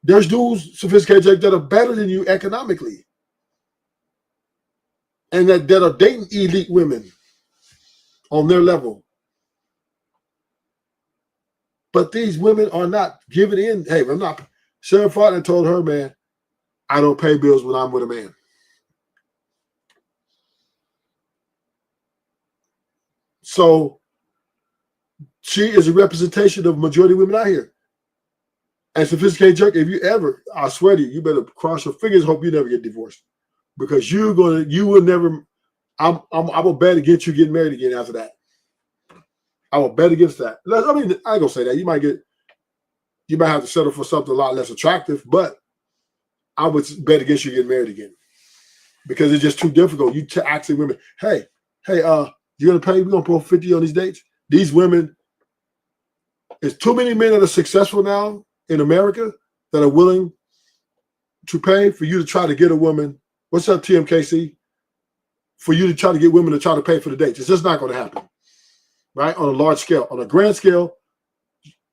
there's dudes, sophisticated Jake, that are better than you economically. And that are dating elite women on their level. But these women are not giving in. Hey, I'm not. Sarah Farton told her man, I don't pay bills when I'm with a man. So she is a representation of majority of women out here. And sophisticated jerk, if you ever, I swear to you, you better cross your fingers, hope you never get divorced. Because you will never, I will bet against you getting married again after that. I will bet against that. I mean, I ain't gonna say that. You might have to settle for something a lot less attractive, but I would bet against you getting married again. Because it's just too difficult. You asking women, hey, you're gonna pay, we're gonna pull 50 on these dates. These women, there's too many men that are successful now in America that are willing to pay for you to try to get a woman. What's up, TMKC? For you to try to get women to try to pay for the dates. It's just not going to happen, right? On a large scale. On a grand scale,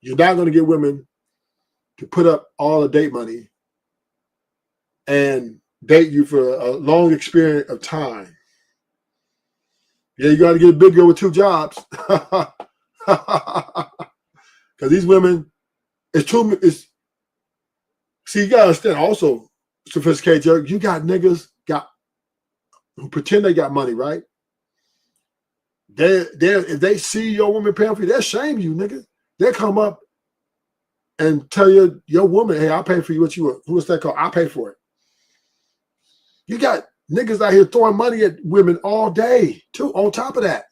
you're not going to get women to put up all the date money and date you for a long experience of time. Yeah, you got to get a big girl with 2 jobs. Because these women, see, you got to understand also, sophisticated jerk, you got niggas who pretend they got money, right? If they see your woman paying for you, they'll shame you, nigga. They'll come up and tell your woman, hey, I'll pay for you what you want. What's that called? I'll pay for it. You got niggas out here throwing money at women all day, too, on top of that.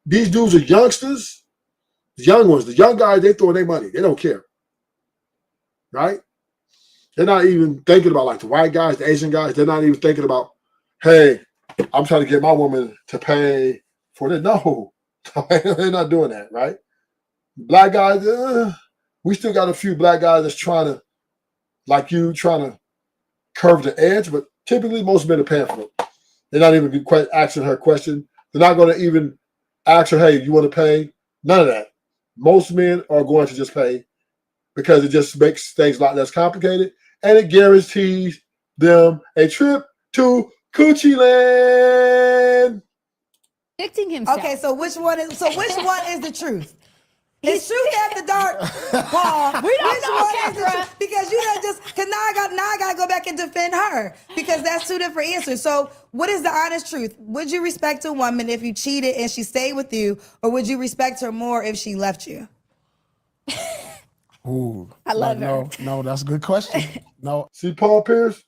These dudes are youngsters, the young ones, the young guys, they throwing their money. They don't care, right? They're not even thinking about, like, the white guys, the Asian guys. They're not even thinking about, hey, I'm trying to get my woman to pay for it. No, they're not doing that, right? Black guys, we still got a few black guys that's trying to, like you, trying to curve the edge, but typically most men are paying for it. They're not even quite asking her question. They're not going to even ask her, hey, you want to pay? None of that. Most men are going to just pay because it just makes things a lot less complicated, and it guarantees them a trip to Coochie Land. Predicting himself. Okay, so which one is the truth? It's truth after dark, Paul. We don't know, Which one is the truth? Because you done just, because now I got to go back and defend her because that's 2 different answers. So what is the honest truth? Would you respect a woman if you cheated and she stayed with you, or would you respect her more if she left you? Ooh, I love her. No, that's a good question. No. See, Paul Pierce,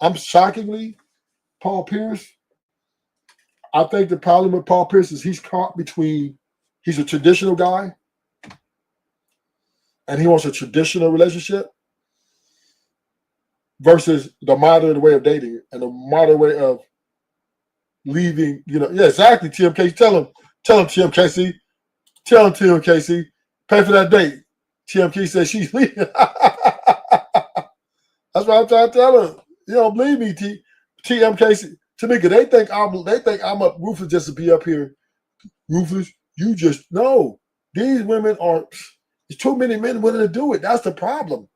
Paul Pierce, I think the problem with Paul Pierce is he's caught between, he's a traditional guy and he wants a traditional relationship versus the modern way of dating and the modern way of leaving, Yeah, exactly, TMKC. Tell him, TMKC. Tell him, TMKC. Pay for that date. TMKC says she's leaving. That's what I'm trying to tell her. You don't believe me, TMKC. Tamika, they think I'm up Rufus just to be up here. Rufus, you just no. These women are, there's too many men willing to do it. That's the problem.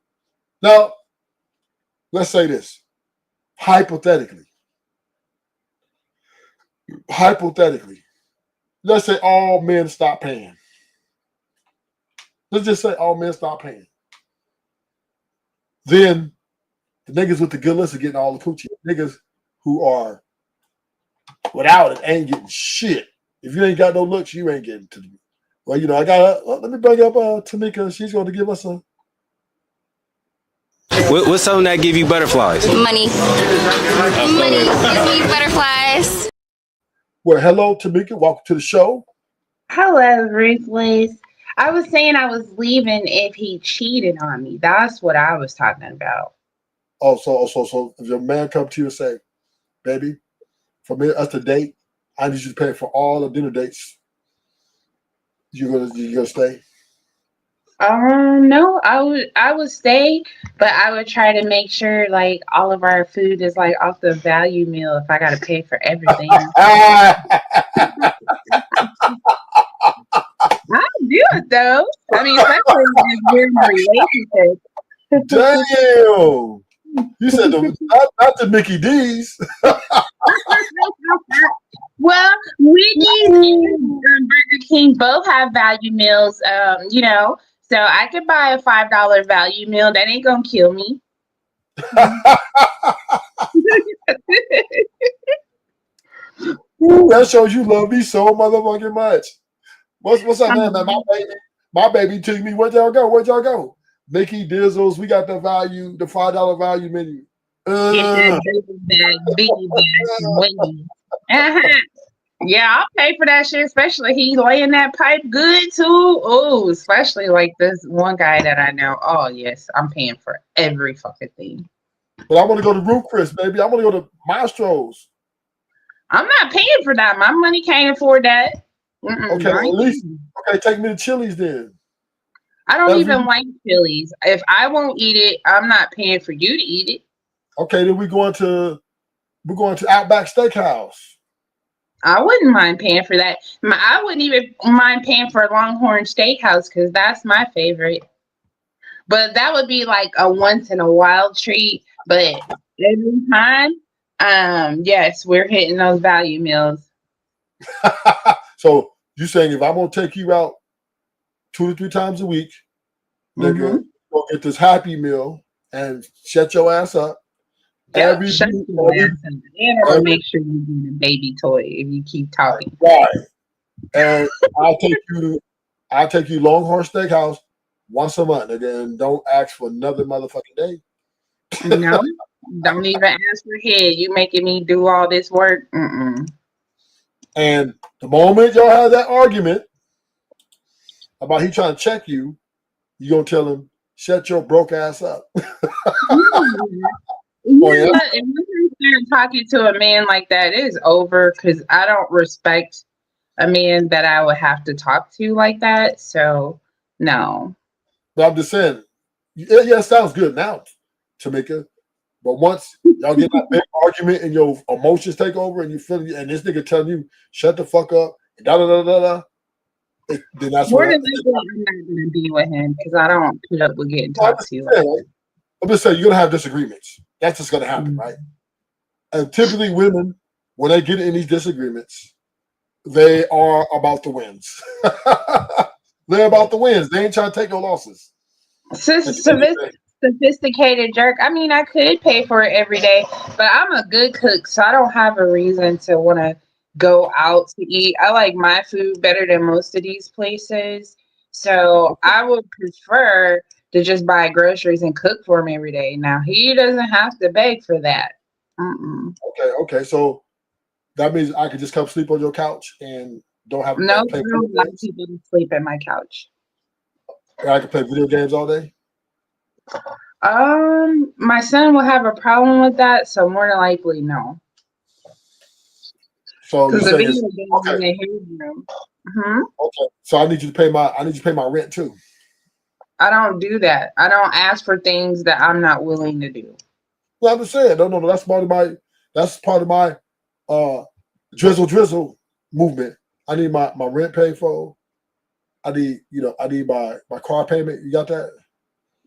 Now, let's say this. Hypothetically, let's say all men stop paying. Let's just say all men stop paying. Then the niggas with the good looks are getting all the coochie. Niggas who are without it ain't getting shit. If you ain't got no looks, you ain't getting to me. Well, let me bring up Tamika. She's going to give us a. What's something that give you butterflies? Money. Money gives me butterflies. Well, hello, Tamika. Welcome to the show. Hello, Ruthless. I was saying I was leaving if he cheated on me. That's what I was talking about. Oh, so if your man come to you and say, baby, for me, us to date, I need you to pay for all the dinner dates. You're gonna stay? No, I would stay, but I would try to make sure like all of our food is like off the value meal if I gotta pay for everything. I'll do it though. I mean, especially if we're in a relationship. Damn. You said not the Mickey D's. Well, Wendy's and Burger King both have value meals, so I could buy a $5 value meal. That ain't gonna kill me. Ooh, that shows you love me so motherfucking much. What's up, man? My baby took me. Where'd y'all go? Where'd y'all go? Mickey Dizzles. We got the $5 value menu. Get that biggie bag from Wendy's. Uh-huh. Yeah, I'll pay for that shit, especially he laying that pipe good too. Oh, especially like this one guy that I know. Oh yes, I'm paying for every fucking thing. But I want to go to Root Chris, baby. I want to go to Mastro's. I'm not paying for that. My money can't afford that. Okay, at least take me to Chili's then. I don't even like Chili's. If I won't eat it, I'm not paying for you to eat it. Okay, then we're going to Outback Steakhouse. I wouldn't mind paying for that. I wouldn't even mind paying for Longhorn Steakhouse because that's my favorite. But that would be like a once in a while treat. But every time, yes, we're hitting those value meals. So you saying if I'm gonna take you out 2 to 3 times a week, nigga, go get this Happy Meal and shut your ass up. Yep, shut your ass up. And I'll make sure you do the baby toy if you keep talking. Right. And I'll take you Longhorn Steakhouse once a month, nigga, and don't ask for another motherfucking day. No, don't even ask for head. You making me do all this work. And the moment y'all have that argument about he trying to check you, you gonna tell him, shut your broke ass up. Oh, yeah? And when you start talking to a man like that, it is over because I don't respect a man that I would have to talk to like that. So, no. But I'm just saying, yeah, it sounds good now, Tamika. But once y'all get that big argument and your emotions take over and you feel and this nigga telling you, shut the fuck up, then that's More than likely, I'm not going to be with him because I don't put up with getting talked to. I'm just saying, you're going to have disagreements. That's just going to happen, right? And typically women, when they get in these disagreements, they are about the wins. They're about the wins. They ain't trying to take no losses. Sophisticated jerk. I mean, I could pay for it every day, but I'm a good cook, so I don't have a reason to want to go out to eat. I like my food better than most of these places, so I would prefer to just buy groceries and cook for him every day. Now he doesn't have to beg for that. Okay. So that means I could just come sleep on your couch and don't have to play video games. A lot of people sleep at my couch. I can play video games all day. My son will have a problem with that, so more than likely, no. So you the video games in his room. Okay. So I need you to pay my rent too. I don't do that. I don't ask for things that I'm not willing to do. Well, I'm just saying, no. That's part of my drizzle movement. I need my rent paid for. I need my car payment. You got that?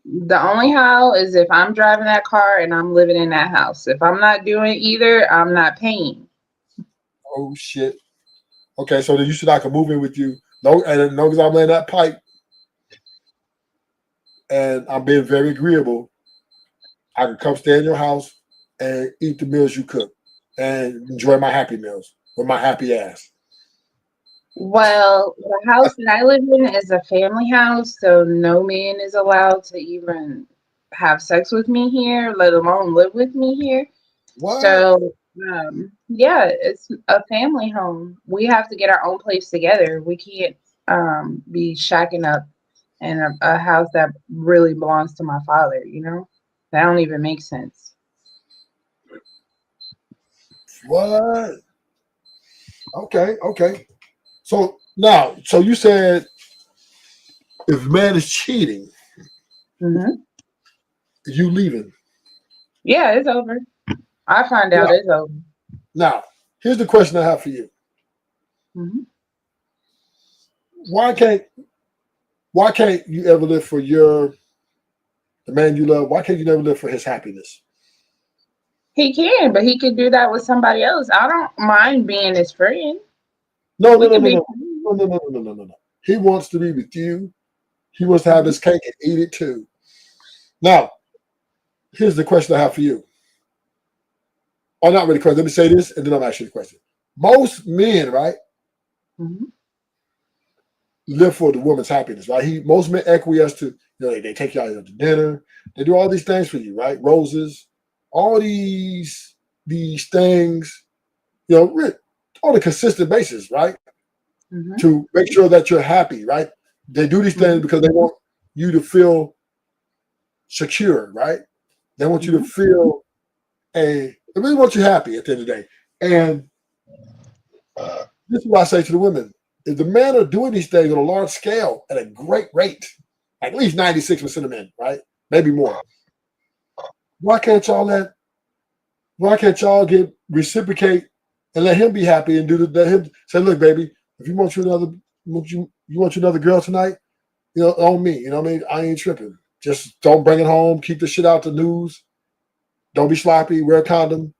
The only how is if I'm driving that car and I'm living in that house. If I'm not doing either, I'm not paying. Oh shit. Okay, so then you said I can move in with you. No, and as long as I'm laying that pipe and I'm being very agreeable, I can come stay in your house and eat the meals you cook and enjoy my happy meals with my happy ass. Well, the house that I live in is a family house, so no man is allowed to even have sex with me here, let alone live with me here. What? So, yeah, it's a family home. We have to get our own place together. We can't be shacking up in a house that really belongs to my father, That don't even make sense. What? Okay. So you said if a man is cheating, you leaving. Yeah, it's over. I find out it's over. Now, here's the question I have for you. Why can't you ever live for the man you love? Why can't you never live for his happiness? He can, but he could do that with somebody else. I don't mind being his friend. No. He wants to be with you. He wants to have his cake and eat it too. Now, here's the question I have for you. Oh, not really question. Let me say this, and then I'll ask you the question. Most men, right, live for the woman's happiness, right? Most men acquiesce to, they take you out to dinner. They do all these things for you, right? Roses, all these things, on a consistent basis, right? To make sure that you're happy, right? They do these things because they want you to feel secure, right? They want you to feel they really want you happy at the end of the day. And this is what I say to the women. If the men are doing these things on a large scale at a great rate, at least 96% of men, right? Maybe more. Why can't y'all reciprocate and let him be happy and let him say, look, baby, if you want another girl tonight, on me. You know what I mean? I ain't tripping. Just don't bring it home. Keep the shit out the news. Don't be sloppy. Wear a condom.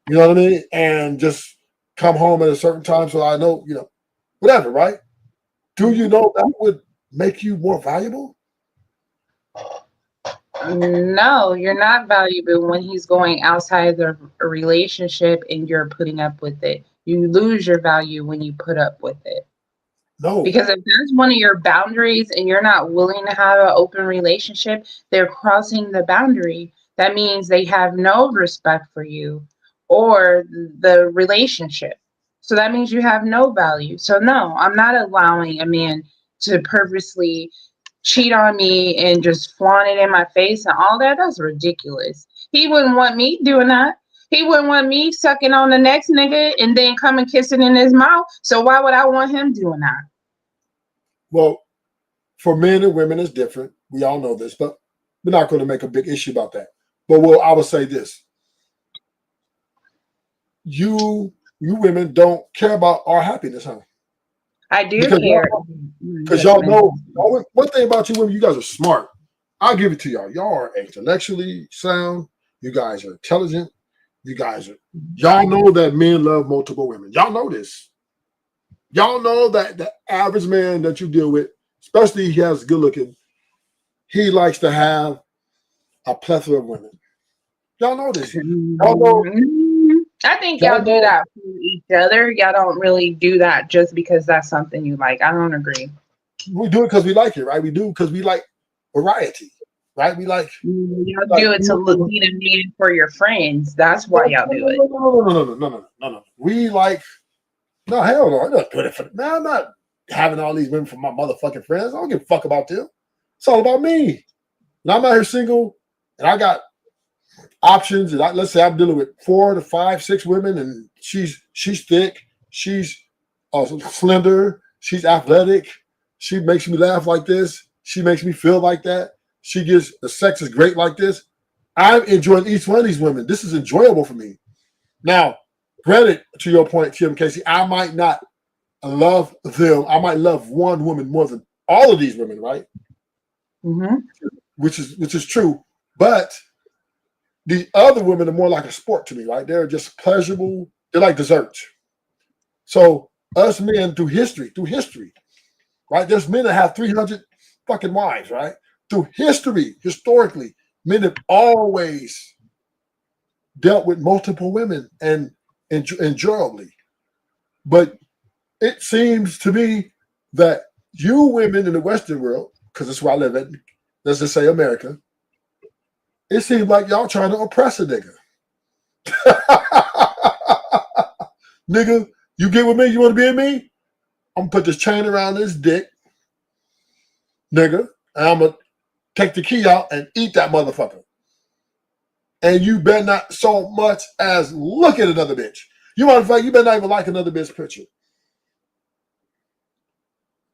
You know what I mean? And just come home at a certain time so I know, whatever, right? Do you know that would make you more valuable? No, you're not valuable when he's going outside the relationship and you're putting up with it. You lose your value when you put up with it. No. Because if that's one of your boundaries and you're not willing to have an open relationship, they're crossing the boundary. That means they have no respect for you or the relationship. So that means you have no value. So no, I'm not allowing a man to purposely cheat on me and just flaunt it in my face and all that. That's ridiculous. He wouldn't want me doing that. He wouldn't want me sucking on the next nigga and then come and kiss it in his mouth. So why would I want him doing that? Well, for men and women, it's different. We all know this, but we're not going to make a big issue about that. But I will say this. You women don't care about our happiness, huh? I do care. Because y'all know, one thing about you women, you guys are smart. I'll give it to y'all. Y'all are intellectually sound. You guys are intelligent. Y'all know that men love multiple women. Y'all know this. Y'all know that the average man that you deal with, especially if he has good looking, he likes to have a plethora of women. Y'all know this. Y'all know. I think y'all do that for each other. Y'all don't really do that just because that's something you like. I don't agree. We do it because we like it, right? We do because we like variety, right? We like. Y'all do it to lead a man for your friends. That's why y'all do it. No. We like. No, hell no. I'm not doing it for. Man, I'm not having all these women for my motherfucking friends. I don't give a fuck about them. It's all about me. And I'm out here single, and I got options. And let's say I'm dealing with 4 to 5, 6 women, and she's thick, she's slender, she's athletic, she makes me laugh like this, she makes me feel like that. The sex is great like this. I'm enjoying each one of these women. This is enjoyable for me. Now, granted, to your point, Tim Casey, I might not love them. I might love one woman more than all of these women, right? Which is true. But the other women are more like a sport to me, right? They're just pleasurable. They're like desserts. So us men through history, right? There's men that have 300 fucking wives, right? Through history, historically, men have always dealt with multiple women and enjoyably. But it seems to me that you women in the Western world, because that's where I live in, let's just say America, it seems like y'all trying to oppress a nigga. Nigga, you get with me? You want to be with me? I'm going to put this chain around this dick, nigga, and I'm going to take the key out and eat that motherfucker. And you better not so much as look at another bitch. You better not even like another bitch picture.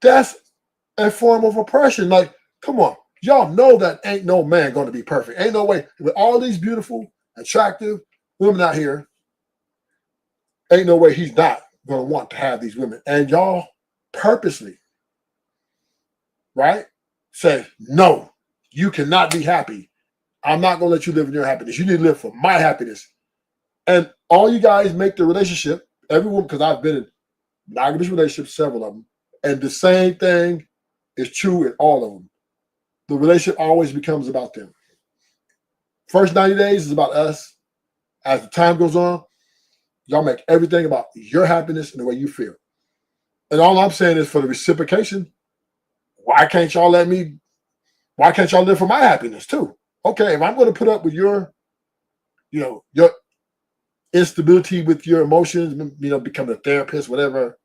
That's a form of oppression. Like, come on, y'all know that ain't no man going to be perfect. Ain't no way with all these beautiful, attractive women out here. Ain't no way he's not going to want to have these women. And y'all purposely, right, say, no, you cannot be happy. I'm not going to let you live in your happiness. You need to live for my happiness. And all you guys make the relationship, everyone, because I've been in monogamous relationships, several of them, and the same thing is true in all of them. The relationship always becomes about them. First 90 days is about us. As the time goes on, y'all make everything about your happiness and the way you feel. And all I'm saying is for the reciprocation, why can't y'all live for my happiness too? Okay, if I'm going to put up with your instability with your emotions, becoming a therapist, whatever,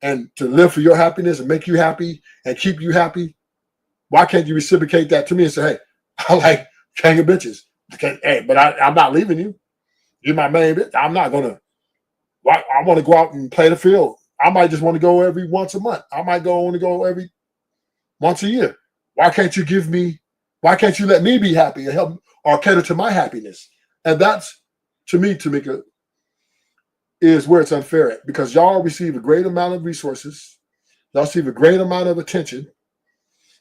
and to live for your happiness and make you happy and keep you happy, why can't you reciprocate that to me and say, hey, I like hanging bitches. Hey, but I'm not leaving you. You're my main bitch. I'm not going to. I want to go out and play the field. I might just want to go every once a month. I might want to go every once a year. Why can't you let me be happy and help or cater to my happiness? And that's, to me, Tamika, is where it's unfair at, because y'all receive a great amount of resources. Y'all receive a great amount of attention.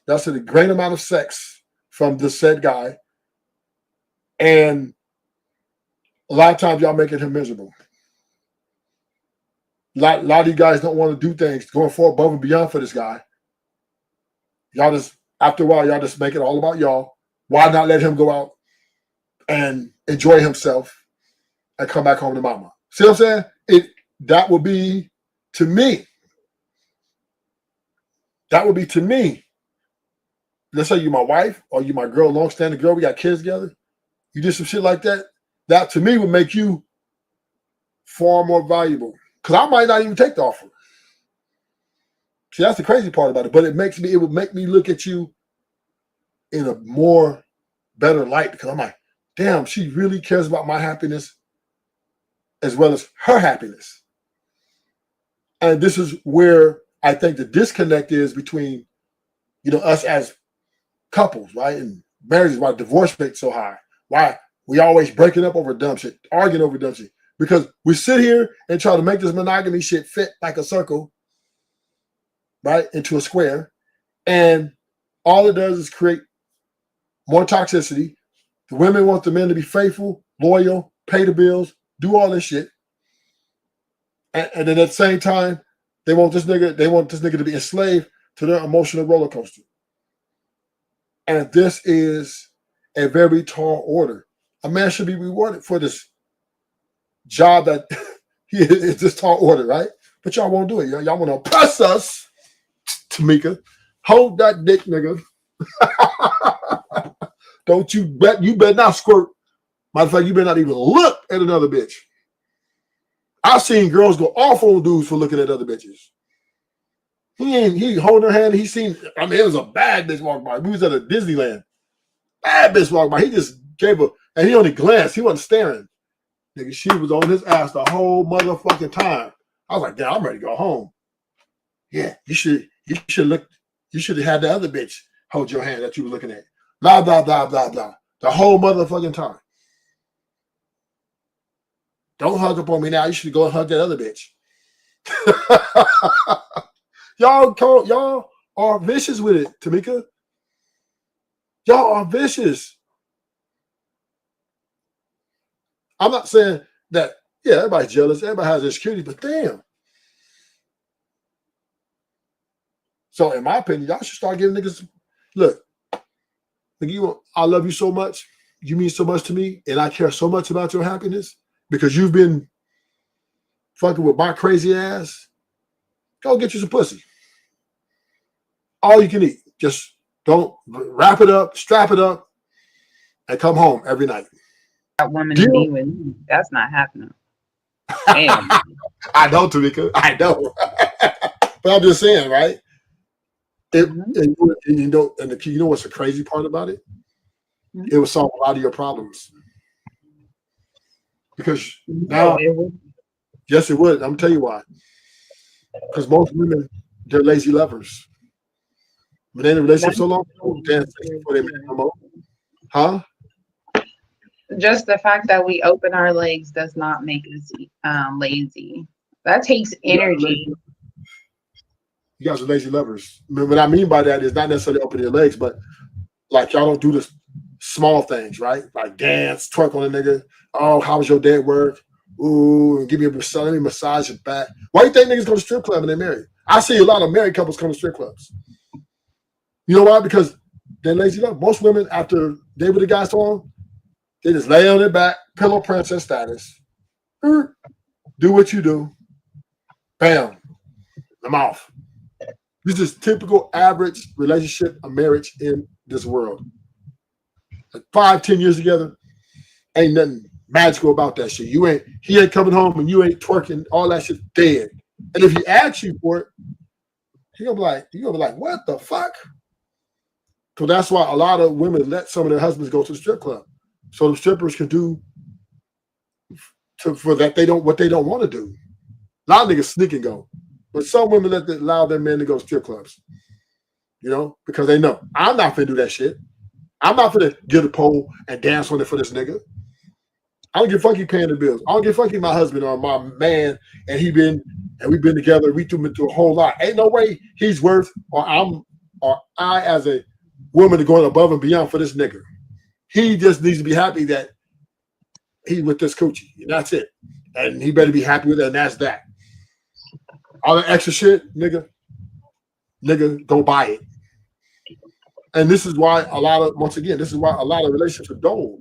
Y'all receive a great amount of sex from this said guy. And a lot of times y'all making him miserable. A lot of you guys don't want to do things going forward above and beyond for this guy. Y'all just, after a while, y'all just make it all about y'all. Why not let him go out and enjoy himself and come back home to mama? See what I'm saying? That would be to me. Let's say you're my wife or you my girl, long-standing girl, we got kids together. You did some shit like that. That to me would make you far more valuable. Because I might not even take the offer. See, that's the crazy part about it. But it would make me look at you in a more better light, because I'm like, damn, she really cares about my happiness as well as her happiness. And this is where I think the disconnect is between, us as couples, right? And marriages, why divorce rate's so high. Why we always breaking up over dumb shit, arguing over dumb shit. Because we sit here and try to make this monogamy shit fit like a circle, right, into a square. And all it does is create more toxicity. The women want the men to be faithful, loyal, pay the bills, do all this shit. And then at the same time, they want this nigga to be enslaved to their emotional roller coaster. And this is a very tall order. A man should be rewarded for this job that is this tall order, right? But y'all won't do it. Y'all want to oppress us, Tamika. Hold that dick, nigga. You better not squirt. Matter of fact, you better not even look at another bitch. I've seen girls go off on dudes for looking at other bitches. He holding her hand. It was a bad bitch walking by. We was at a Disneyland. Bad bitch walked by. He just gave her, and he only glanced. He wasn't staring. Nigga, she was on his ass the whole motherfucking time. I was like, damn, I'm ready to go home. Yeah, you should have had the other bitch hold your hand that you were looking at. Blah, blah, blah, blah, blah. The whole motherfucking time. Don't hug up on me now. You should go and hug that other bitch. Y'all are vicious with it, Tamika. Y'all are vicious. I'm not saying that, yeah, everybody's jealous. Everybody has insecurity, but damn. So in my opinion, y'all should start giving niggas, look, I love you so much. You mean so much to me, and I care so much about your happiness because you've been fucking with my crazy ass. Go get you some pussy. All you can eat. Just don't wrap it up, strap it up, and come home every night. That woman to be with me. That's not happening. Damn. I know, Tamika. I know. But I'm just saying, right? And you know what's the crazy part about it? Mm-hmm. It would solve a lot of your problems. Because now, yes, it would. I'm gonna tell you why. Because most women, they're lazy lovers. But they in a relationship so long, dance before they met no more. Huh? Just the fact that we open our legs does not make us lazy. That takes energy. You guys are lazy lovers. What I mean by that is not necessarily opening your legs, but like y'all don't do the small things, right? Like dance, twerk on a nigga. Oh, how was your day at work? Ooh, give me a massage, let me massage your back. Why do you think niggas go to strip club and they're married? I see a lot of married couples come to strip clubs. You know why? Because they're lazy love. Most women, after they with the guy so long, they just lay on their back, pillow princess status. Do what you do. Bam. I'm off. This is typical average relationship of marriage in this world. Like 5-10 years together, ain't nothing magical about that shit. He ain't coming home and you ain't twerking, all that shit's dead. And if he asks you for it, you're gonna be like, what the fuck? So that's why a lot of women let some of their husbands go to the strip club. So the strippers can do for that what they don't want to do. A lot of niggas sneak and go. But some women allow their men to go to strip clubs. You know, because they know I'm not finna do that shit. I'm not finna get a pole and dance on it for this nigga. I don't give a fuck you paying the bills. I don't give a fuck you my husband or my man and we've been together. We threw him into a whole lot. Ain't no way he's worth or I as a woman are going above and beyond for this nigga. He just needs to be happy that he with this coochie. And that's it. And he better be happy with it, and that's that. All the extra shit, nigga, go buy it. And this is why a lot of relationships are dull.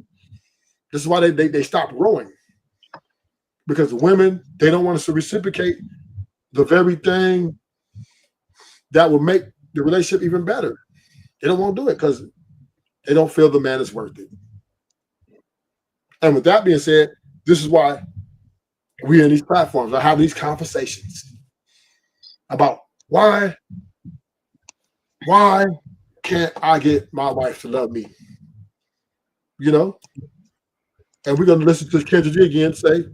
This is why they stop growing. Because the women, they don't want us to reciprocate the very thing that will make the relationship even better. They don't want to do it because they don't feel the man is worth it. And with that being said, this is why we're in these platforms. I have these conversations about why can't I get my wife to love me? You know? And we're gonna listen to Kandra G again say,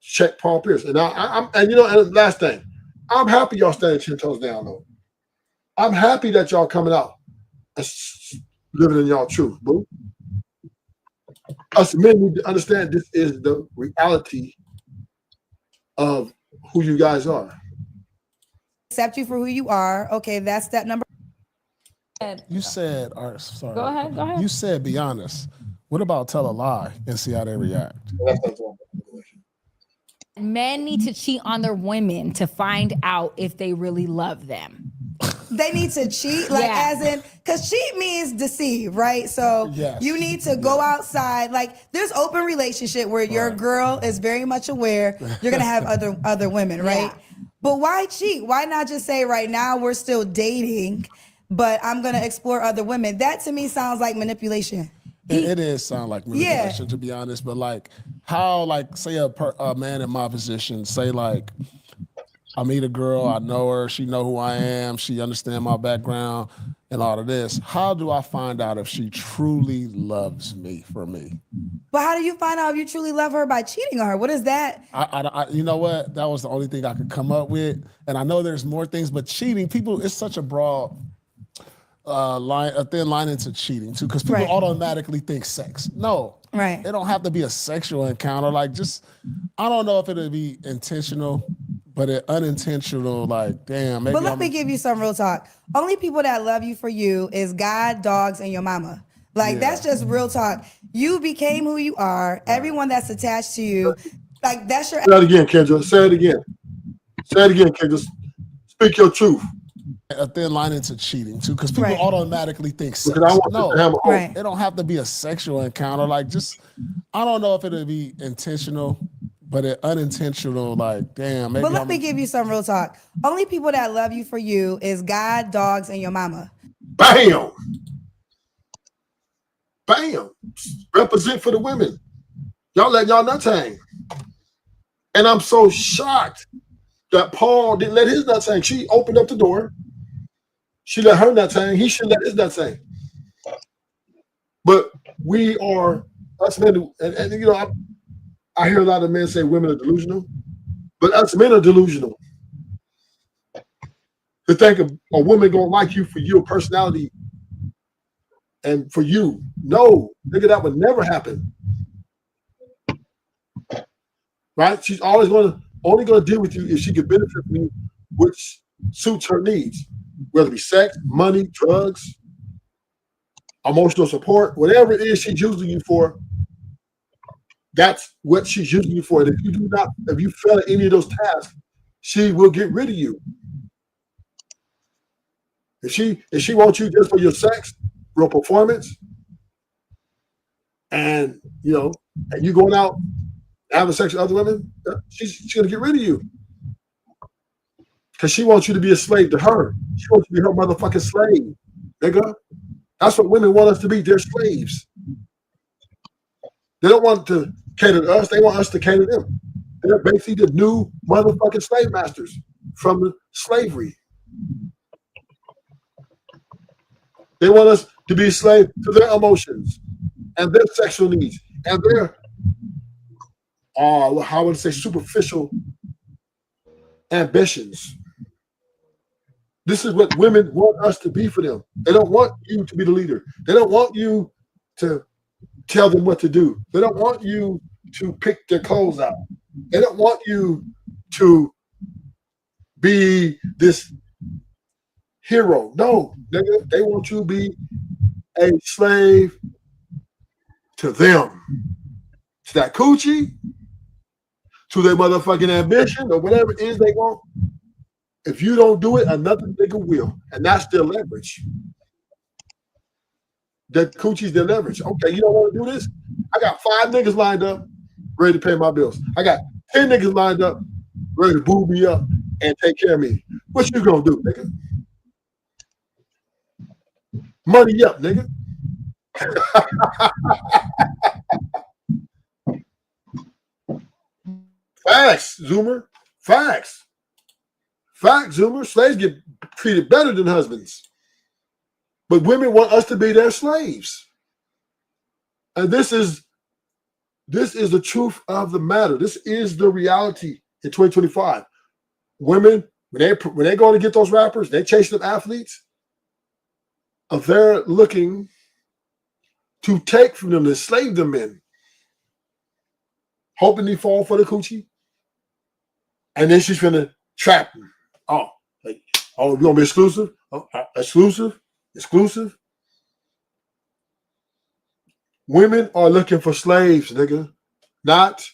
check Paul Pierce. And and last thing, I'm happy y'all standing 10 toes down though. I'm happy that y'all coming out and living in y'all truth, boo. Us men need to understand this is the reality of who you guys are. Accept you for who you are. Okay, that's step number. You said, sorry. Go ahead. You said be honest. What about tell a lie and see how they react? Men need to cheat on their women to find out if they really love them. They need to cheat, as in, because cheat means deceive, right? So you need to go outside. Like there's open relationship where your girl is very much aware you're gonna have other women, right? But why cheat? Why not just say right now we're still dating, but I'm gonna explore other women? That to me sounds like manipulation. It is sound like manipulation, to be honest. But like, how, like, say a man in my position, say like, I meet a girl, I know her, she know who I am, she understand my background and all of this. How do I find out if she truly loves me for me? But how do you find out if you truly love her? By cheating on her? What is that? You know what? That was the only thing I could come up with. And I know there's more things, but cheating, it's such a broad a thin line into cheating too, because people automatically think sex. No, it don't have to be a sexual encounter. Like, just, I don't know if it'll be intentional, but unintentional. Like, damn. Maybe. But let me give you some real talk. Only people that love you for you is God, dogs, and your mama. Like, that's just real talk. You became who you are. Everyone that's attached to you, like, that's your. Say that again, Kendra. Say it again. Say it again, Kendra. Speak your truth. A thin line into cheating too, because people automatically think sex. No, it don't have to be a sexual encounter. Like, just, I don't know if it'll be intentional, but unintentional. Like, damn. Maybe. But let me give you some real talk. Only people that love you for you is God, dogs, and your mama. Bam. Bam. Represent for the women. Y'all let y'all nuts hang. And I'm so shocked that Paul didn't let his nuts hang. She opened up the door. She let her nuts hang. He should let his nuts hang. But we are, us men, and you know, I hear a lot of men say women are delusional, but us men are delusional. to think of a woman gonna like you for your personality and for you. No, nigga, that would never happen. Right? She's always only gonna deal with you if she can benefit from you, which suits her needs, whether it be sex, money, drugs, emotional support, whatever it is she's using you for. That's what she's using you for. And if you fail at any of those tasks, she will get rid of you. If she wants you just for your sex, real performance, and and you going out having sex with other women, she's gonna get rid of you. Because she wants you to be a slave to her. She wants you to be her motherfucking slave, nigga. That's what women want us to be. They're slaves. They don't want to cater to us. They want us to cater to them. They're basically the new motherfucking slave masters from the slavery. They want us to be a slave to their emotions and their sexual needs and their, how would I say, superficial ambitions. This is what women want us to be for them. They don't want you to be the leader. They don't want you to tell them what to do. They don't want you to pick their clothes out. They don't want you to be this hero. No, nigga, they want you to be a slave to them. To that coochie, to their motherfucking ambition, or whatever it is they want. If you don't do it, another nigga will. And that's their leverage. That coochie's their leverage. Okay, you don't want to do this? I got 5 niggas lined up, ready to pay my bills. I got 10 niggas lined up, ready to boob me up and take care of me. What you gonna do, nigga? Money up, nigga. Facts, Zoomer. Facts. Facts, Zoomer. Slaves get treated better than husbands. But women want us to be their slaves. And this is the truth of the matter. This is the reality in 2025. Women, when they go to get those rappers, they chase them athletes, they're looking to take from them, to slave them in, hoping they fall for the coochie. And then she's gonna trap them. We're gonna be exclusive? Exclusive. Women are looking for slaves, nigga, not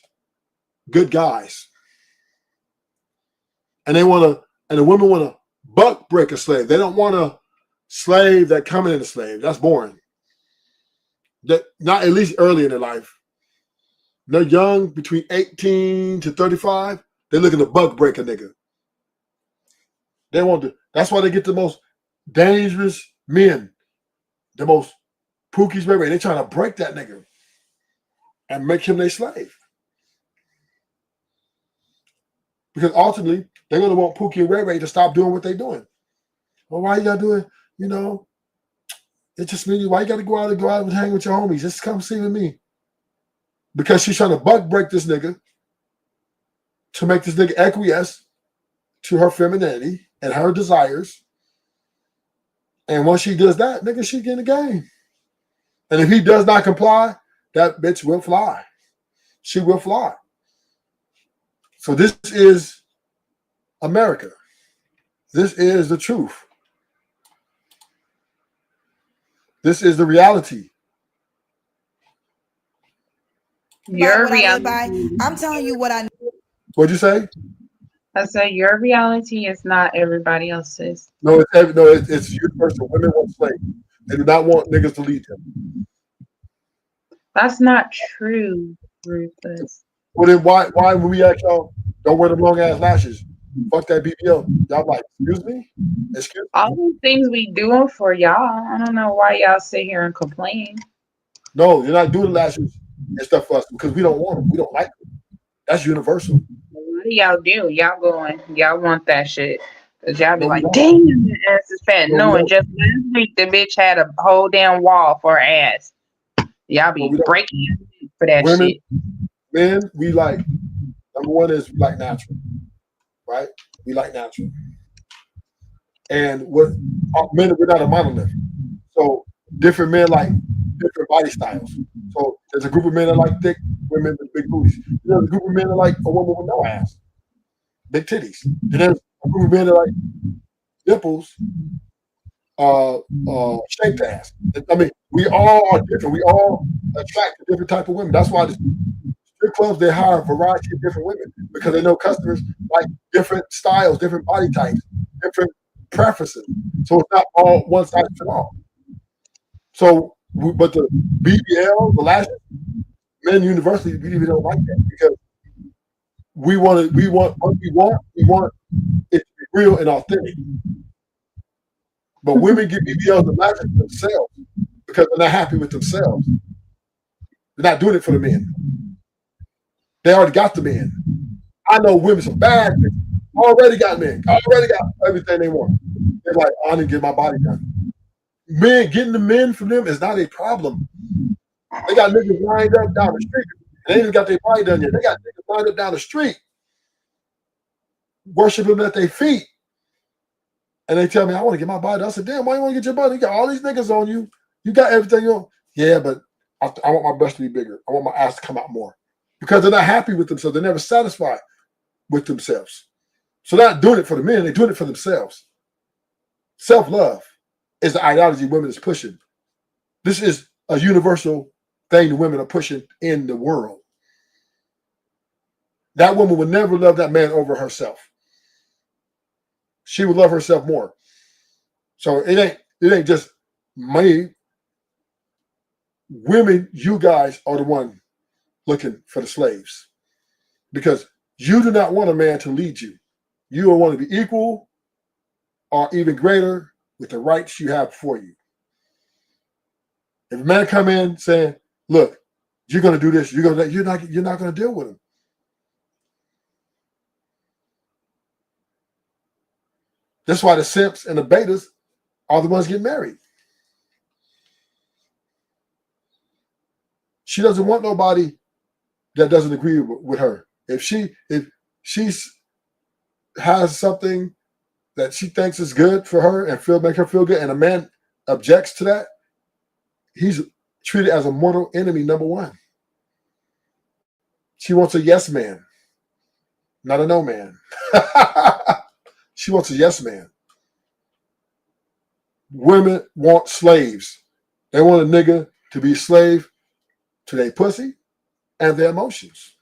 good guys. And the women want to buck break a slave. They don't want a slave that coming in a slave. That's boring. Not at least early in their life. They're young, between 18 to 35. They're looking to buck break a nigga. They want to. That's why they get the most dangerous men, the most pookies, baby. They're trying to break that nigga and make him their slave. Because ultimately, they're going to want Pookie and Ray Ray to stop doing what they're doing. Well, why you got to do it? It's just me. Why you got to go out and hang with your homies? Just come see with me. Because she's trying to buck break this nigga to make this nigga acquiesce to her femininity and her desires. And once she does that, nigga, she get in the game. And if he does not comply, that bitch will fly. She will fly. So this is America. This is the truth. This is the reality. Your reality. I'm telling you what I know. What'd you say? I said your reality is not everybody else's. No, it's universal. Women want slaves. They do not want niggas to lead them. That's not true, Rufus. Well, then why when we ask y'all, don't wear them long ass lashes? Fuck that BBL. Y'all like, excuse me? All these things we doing for y'all. I don't know why y'all sit here and complain. No, you're not doing lashes and stuff for us because we don't want them. We don't like them. That's universal. What do y'all do? Y'all want that shit. Cause y'all be like, damn, the ass is fat. No, and just last week the bitch had a whole damn wall for her ass. Y'all be breaking for that shit. Men, we like, number one is we like natural. Right? We like natural. And what men are not a monolith. So different men like different body styles. So there's a group of men that like thick women with big booties. There's a group of men that like a woman with no ass, big titties. And there's a group of men that like nipples, shaped ass. I mean, we all are different. We all attract a different type of women. That's why the strip clubs, they hire a variety of different women because they know customers like different styles, different body types, different preferences. So it's not all one size fits all. So, but the BBL, the lashes, men universally really don't like that because we want what we want it to be real and authentic. But women get BBLs and lashes themselves because they're not happy with themselves. They're not doing it for the men. They already got the men. I know women, some bad bitches, already got men, already got everything they want. They're like, I didn't get my body done. Men, getting the men from them is not a problem. They got niggas lined up down the street. They ain't even got their body done yet. They got niggas lined up down the street, worshiping at their feet. And they tell me, I want to get my body done. I said, damn, why you want to get your body? You got all these niggas on you. You got everything you want. Yeah, but I want my breast to be bigger. I want my ass to come out more. Because they're not happy with themselves. They're never satisfied with themselves. So they're not doing it for the men. They're doing it for themselves. Self-love is the ideology women is pushing. This is a universal thing the women are pushing in the world. That woman would never love that man over herself. She would love herself more. So it ain't just money. Women, you guys are the one looking for the slaves because you do not want a man to lead you. You will want to be equal or even greater with the rights you have for you. If a man come in saying, look, you're going to do this, you're not going to deal with him. That's why the simps and the betas are the ones getting married. She doesn't want nobody that doesn't agree with her. If she has something that she thinks is good for her and make her feel good, and a man objects to that, he's treated as a mortal enemy, number one. She wants a yes man, not a no man. She wants a yes man. Women want slaves. They want a nigga to be a slave to their pussy and their emotions.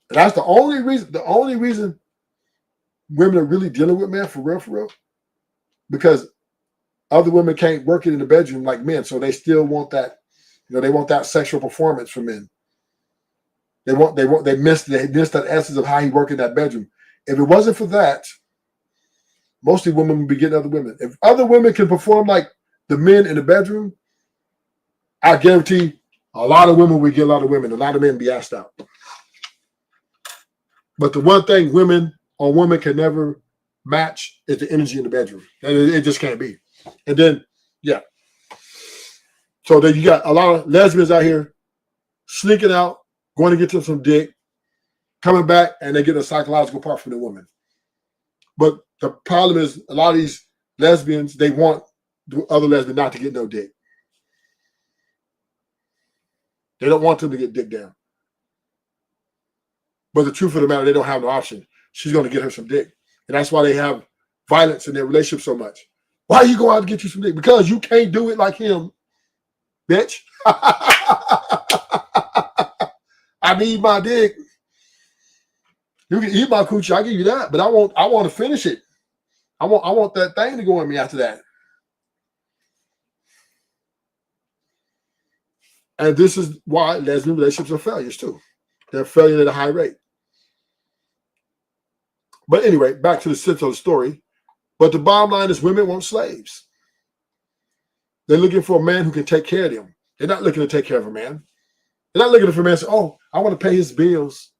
And that's the only reason women are really dealing with men for real, because other women can't work it in the bedroom like men, so they still want that, they want that sexual performance from men. They miss that essence of how he worked in that bedroom. If it wasn't for that, mostly women would be getting other women. If other women can perform like the men in the bedroom, I guarantee a lot of women would get a lot of women. A lot of men be asked out. But the one thing women can never match is the energy in the bedroom. It just can't be. And then, yeah. So then you got a lot of lesbians out here sneaking out, going to get to some dick, coming back, and they get a psychological part from the woman. But the problem is a lot of these lesbians, they want the other lesbian not to get no dick. They don't want them to get dick down. But the truth of the matter, they don't have no option. She's going to get her some dick. And that's why they have violence in their relationship so much. Why you go out to get you some dick? Because you can't do it like him, bitch. I need my dick. You can eat my coochie, I'll give you that. But I want to finish it. I want that thing to go in me after that. And this is why lesbian relationships are failures too. They're failure at a high rate. But anyway, back to the sense of the story. But the bottom line is women want slaves. They're looking for a man who can take care of them. They're not looking to take care of a man. They're not looking for a man and say, oh, I want to pay his bills.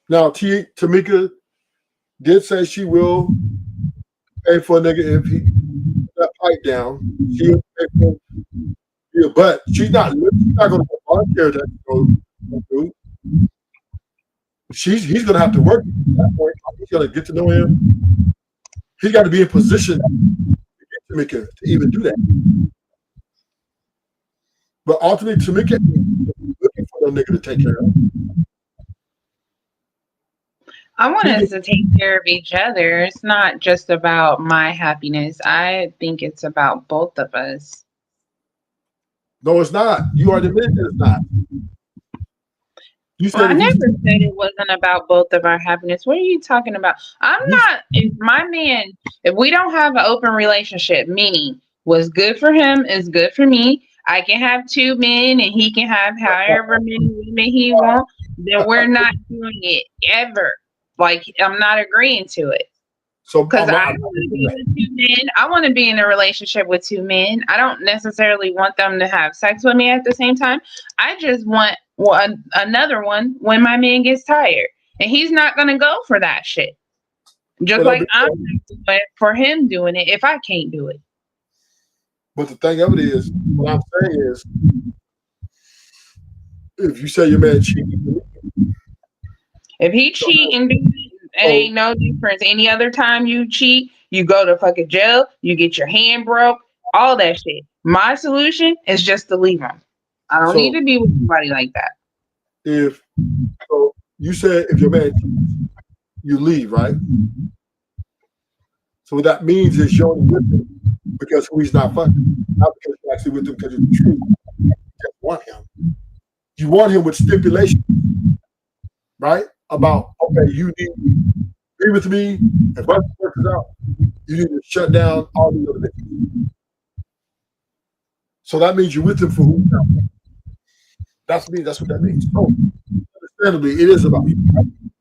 Now, Tamika did say she will pay for a nigga if he put that pipe down. She will pay for him. But she's not going to volunteer that to go through. he's going to have to work at that point. He's going to get to know him. He's got to be in position to get Tamika to even do that. But ultimately, Tamika is looking for the nigga to take care of. I want us to take care of each other. It's not just about my happiness. I think it's about both of us. No, it's not. You already admitted that it's not. You said I never said it wasn't about both of our happiness. What are you talking about? If my man, if we don't have an open relationship, meaning what's good for him is good for me. I can have 2 men and he can have however many women he wants, then we're not doing it ever. Like, I'm not agreeing to it. So, because I want to be with 2 men. I want to be in a relationship with 2 men. I don't necessarily want them to have sex with me at the same time. I just want another one when my man gets tired. And he's not going to go for that shit. Just like I'm not for him doing it if I can't do it. But the thing of it is, what I'm saying is, if you say your man cheating, if he cheat and do it ain't no difference. Any other time you cheat, you go to fucking jail, you get your hand broke, all that shit. My solution is just to leave him. I don't need to be with somebody like that. If you said if your man cheats, you leave, right? So what that means is you're only with him because he's not fucking, not because you're actually with him because it's true. You just want him. You want him with stipulations, right? About, okay, you need to agree with me. If my work is out, you need to shut down all the other things. So that means you're with him for who he's out. That's me. That's what that means. So, understandably, it is about you.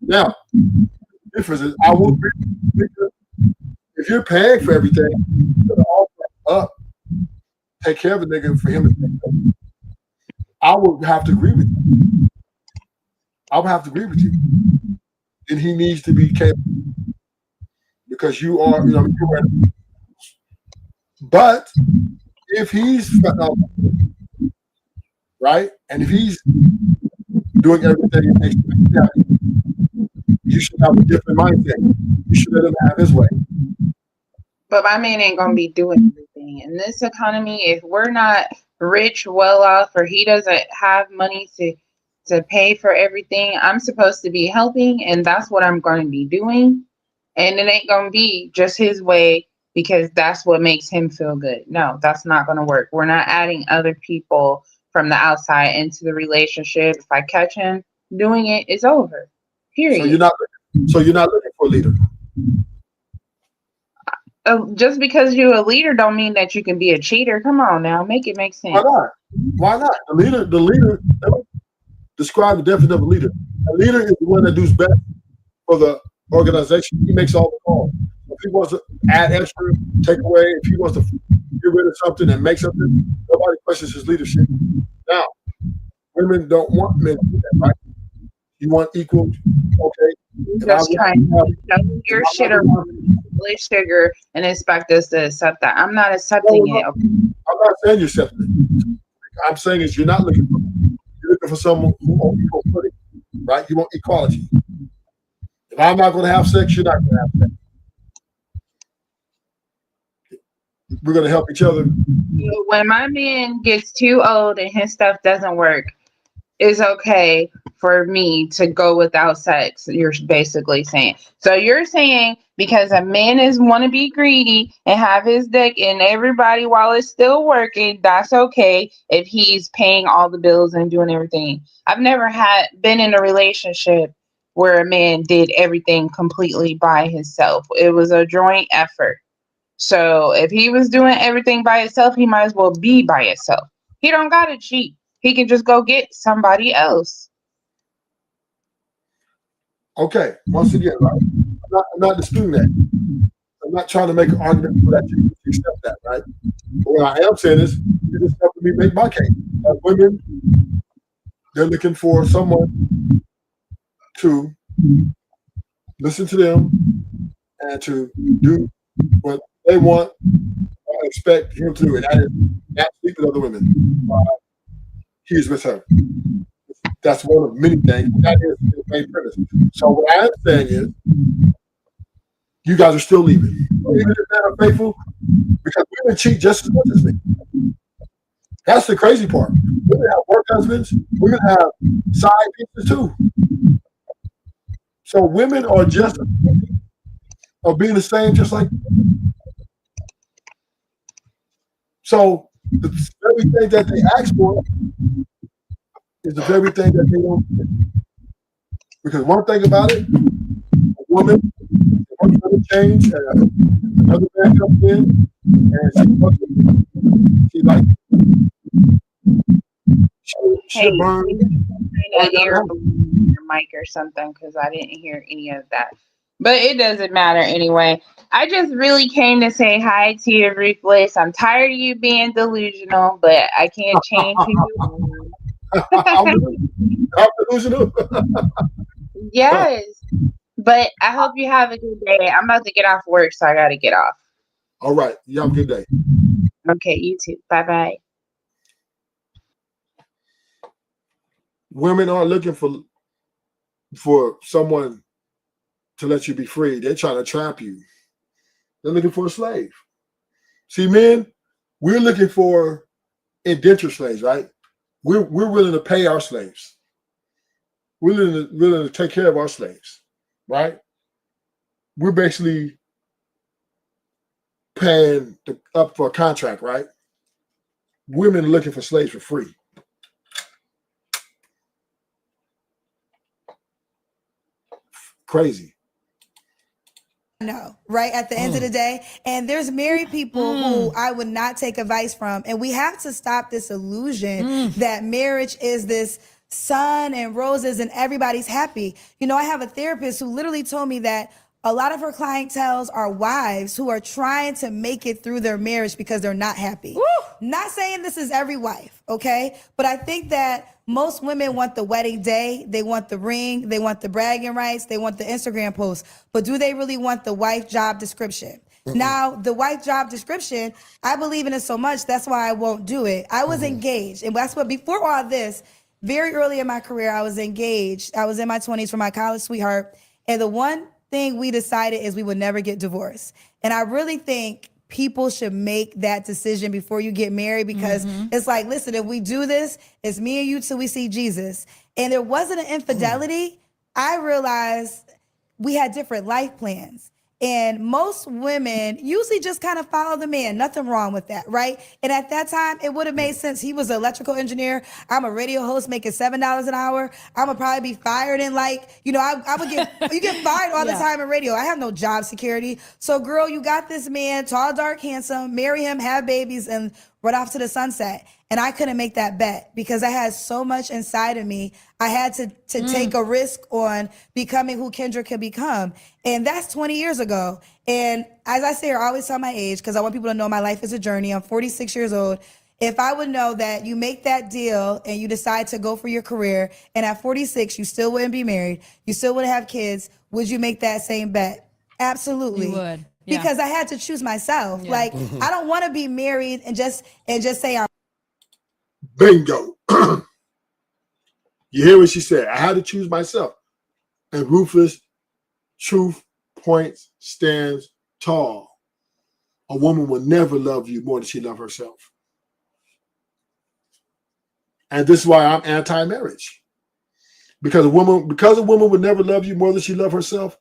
Now, the difference is, I will agree with you. If you're paying for everything, you're all up, take care of the nigga for him to take care of. I would have to agree with you. I would have to agree with you. Then he needs to be capable because you are, you're ready. But if he's right, and if he's doing everything it takes to make you happy, you should have a different mindset. You should let him have his way. But my man ain't gonna be doing everything in this economy. If we're not rich, well off, or he doesn't have money to pay for everything, I'm supposed to be helping, and that's what I'm going to be doing. And it ain't gonna be just his way because that's what makes him feel good. No, that's not gonna work. We're not adding other people from the outside into the relationship. If I catch him doing it, it's over. Period. So you're not looking for a leader. Just because you're a leader don't mean that you can be a cheater. Come on now, make it make sense. Why not? Why not? The leader. Describe the definition of a leader. A leader is the one that does best for the organization. He makes all the calls. If he wants to add extra, take away, if he wants to get rid of something and make something, nobody questions his leadership. Now, women don't want men to do that, right? You want equal, okay. Just trying to tell your shit around with sugar and expect us to accept that. I'm not accepting it. I'm not saying you're accepting it. I'm saying is you're not looking for it. You're looking for someone who wants equal footing, right? You want equality. If I'm not going to have sex, you're not going to have sex. We're going to help each other. When my man gets too old and his stuff doesn't work, it's okay for me to go without sex, you're basically saying. So you're saying because a man is want to be greedy and have his dick in everybody while it's still working, that's okay if he's paying all the bills and doing everything. I've never been in a relationship where a man did everything completely by himself. It was a joint effort. So if he was doing everything by himself, he might as well be by himself. He don't gotta cheat. He can just go get somebody else. Okay, once again, right? I'm not disputing that. I'm not trying to make an argument for that you accept that, right? But what I am saying is, you just helping me make my case. Women, they're looking for someone to listen to them and to do what they want or expect him to do, and that is not sleep with other women. He's with her. That's one of many things. That is main premise. So what I am saying is, you guys are still leaving. Even if men are faithful, because women cheat just as much as men. That's the crazy part. Women have work husbands. Women have side pieces too. So women are just are being the same, just like. So the very thing that they ask for is the very thing that they don't get. Because one thing about it, a woman wants to change, and another man comes in, and she like she'll Hey, burn. your mic or something because I didn't hear any of that. But it doesn't matter anyway. I just really came to say hi to you, Ruthless. I'm tired of you being delusional, but I can't change who you are. I'm delusional. Yes. But I hope you have a good day. I'm about to get off work, so I got to get off. All right. You have a good day. Okay, you too. Bye-bye. Women aren't looking for someone to let you be free. They're trying to trap you. They're looking for a slave. See, men, we're looking for indentured slaves, right? We're willing to pay our slaves. We're willing to take care of our slaves, right? We're basically paying up for a contract, right? Women are looking for slaves for free. Crazy. No, right at the end of the day. And there's married people who I would not take advice from. And we have to stop this illusion that marriage is this sun and roses and everybody's happy. You know, I have a therapist who literally told me that a lot of her clientels are wives who are trying to make it through their marriage because they're not happy. Woo! Not saying this is every wife, okay? But I think that most women want the wedding day, they want the ring, they want the bragging rights, they want the Instagram post. But do they really want the wife job description? Now, the wife job description, I believe in it so much, that's why I won't do it. I was engaged, and that's what, before all this, very early in my career, I was engaged. I was in my 20s for my college sweetheart, and the one thing we decided is we would never get divorced. And I really think people should make that decision before you get married, because it's like, listen, if we do this, it's me and you till we see Jesus. And there wasn't an infidelity. I realized we had different life plans. And most women usually just kind of follow the man. Nothing wrong with that, right? And at that time, it would have made sense. He was an electrical engineer. I'm a radio host making $7 an hour. I'm gonna probably be fired in I would you get fired all the time in radio. I have no job security. So girl, you got this man, tall, dark, handsome, marry him, have babies, and run off to the sunset. And I couldn't make that bet because I had so much inside of me. I had to take a risk on becoming who Kendra could become. And that's 20 years ago. And as I say, I always tell my age because I want people to know my life is a journey. I'm 46 years old. If I would know that you make that deal and you decide to go for your career, and at 46, you still wouldn't be married, you still wouldn't have kids, would you make that same bet? Absolutely. You would. Yeah. Because I had to choose myself. Yeah. Like, I don't want to be married and just say I'm. Bingo. You hear what she said? I had to choose myself. And Ruthless, truth points, stands tall. A woman will never love you more than she loves herself. And this is why I'm anti-marriage. Because a woman would never love you more than she loves herself,